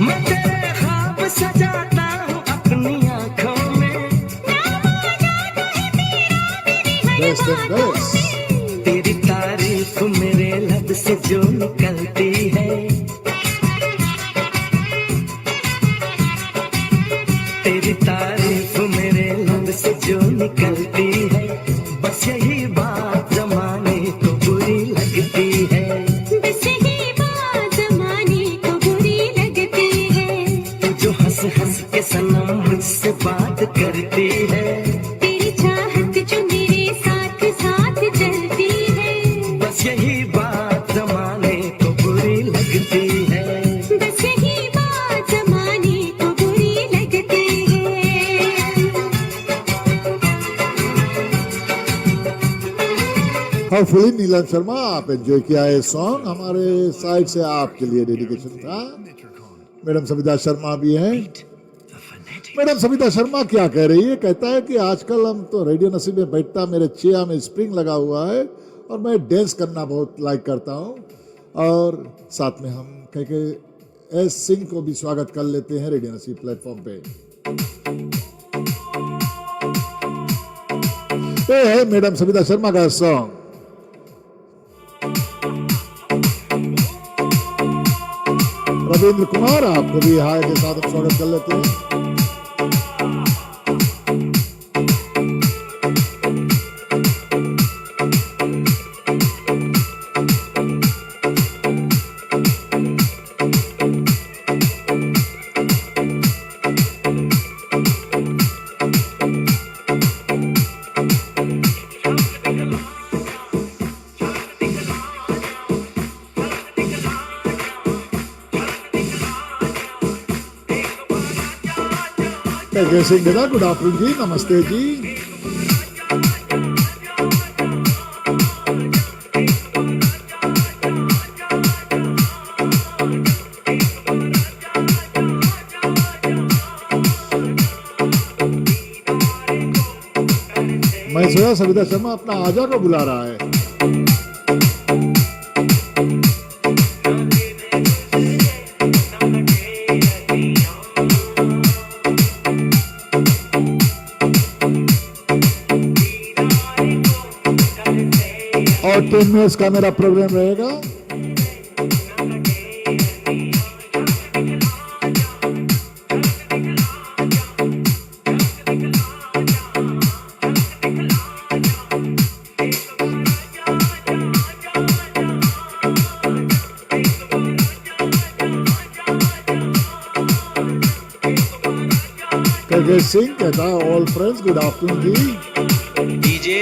मैं तेरे ख्वाब सजाता हूँ अपनी आँखों में, Best and best. तेरी तारीफ मेरे लब से जो निकलती है, तेरी तारीफ मेरे लब से जो निकलती है, बस यही बात जमाने को बुरी लगती है, बस यही बात जमाने को बुरी लगती है। तू जो हंस हंस के सनम मुझसे बात करती है, तेरी चाहत जो मेरे साथ साथ चलती है, बस यही बात जमाने को बुरी लगती है। बस यही बात जमाने को बुरी लगती है। Hopefully नीलम शर्मा आप एंजॉय किया है सॉन्ग, हमारे साइड से आपके लिए डेडिकेशन था। मैडम सविता शर्मा भी हैं। मैडम सविता शर्मा क्या कह रही है, कहता है कि आजकल हम तो रेडियो नसीब में बैठता, मेरे चिया में स्प्रिंग लगा हुआ है और मैं डांस करना बहुत लाइक करता हूँ, और साथ में हम कह के एस सिंह को भी स्वागत कर लेते हैं रेडियो नसीब प्लेटफॉर्म पे। ये है मैडम सविता शर्मा का सॉन्ग। रविंद्र कुमार आपको भी हाय के साथ हम स्वागत कर लेते हैं। जय सिंह बेटा, गुड आफ्टरनून जी, नमस्ते जी। रिलीज हुआ, सविता शर्मा अपना आजा को बुला रहा है। और 10 मिनट्स का मेरा प्रोग्राम रहेगा। KK सिंह कहता है ऑल फ्रेंड्स गुड आफ्टरनून जी। डीजे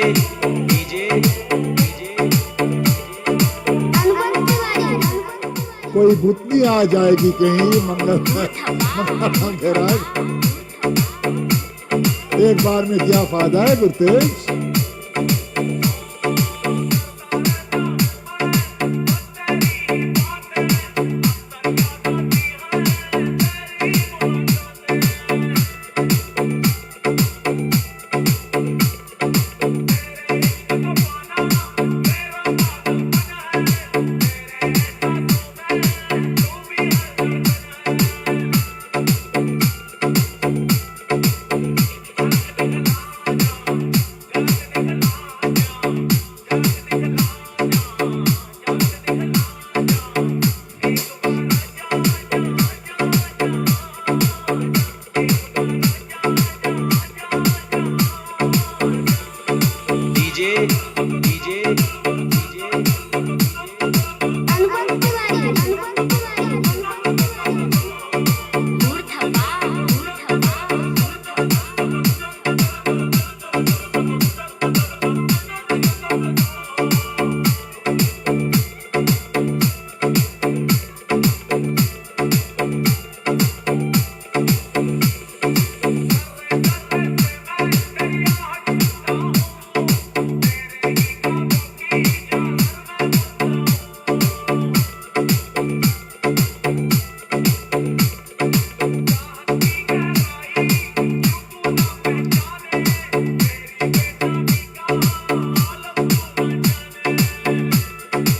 कोई भूतनी आ जाएगी कहीं मंगल महाराज, एक बार में क्या फायदा है गुरतेज।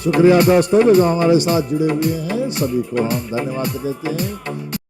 शुक्रिया दोस्तों जो हमारे साथ जुड़े हुए हैं, सभी को हम धन्यवाद देते हैं।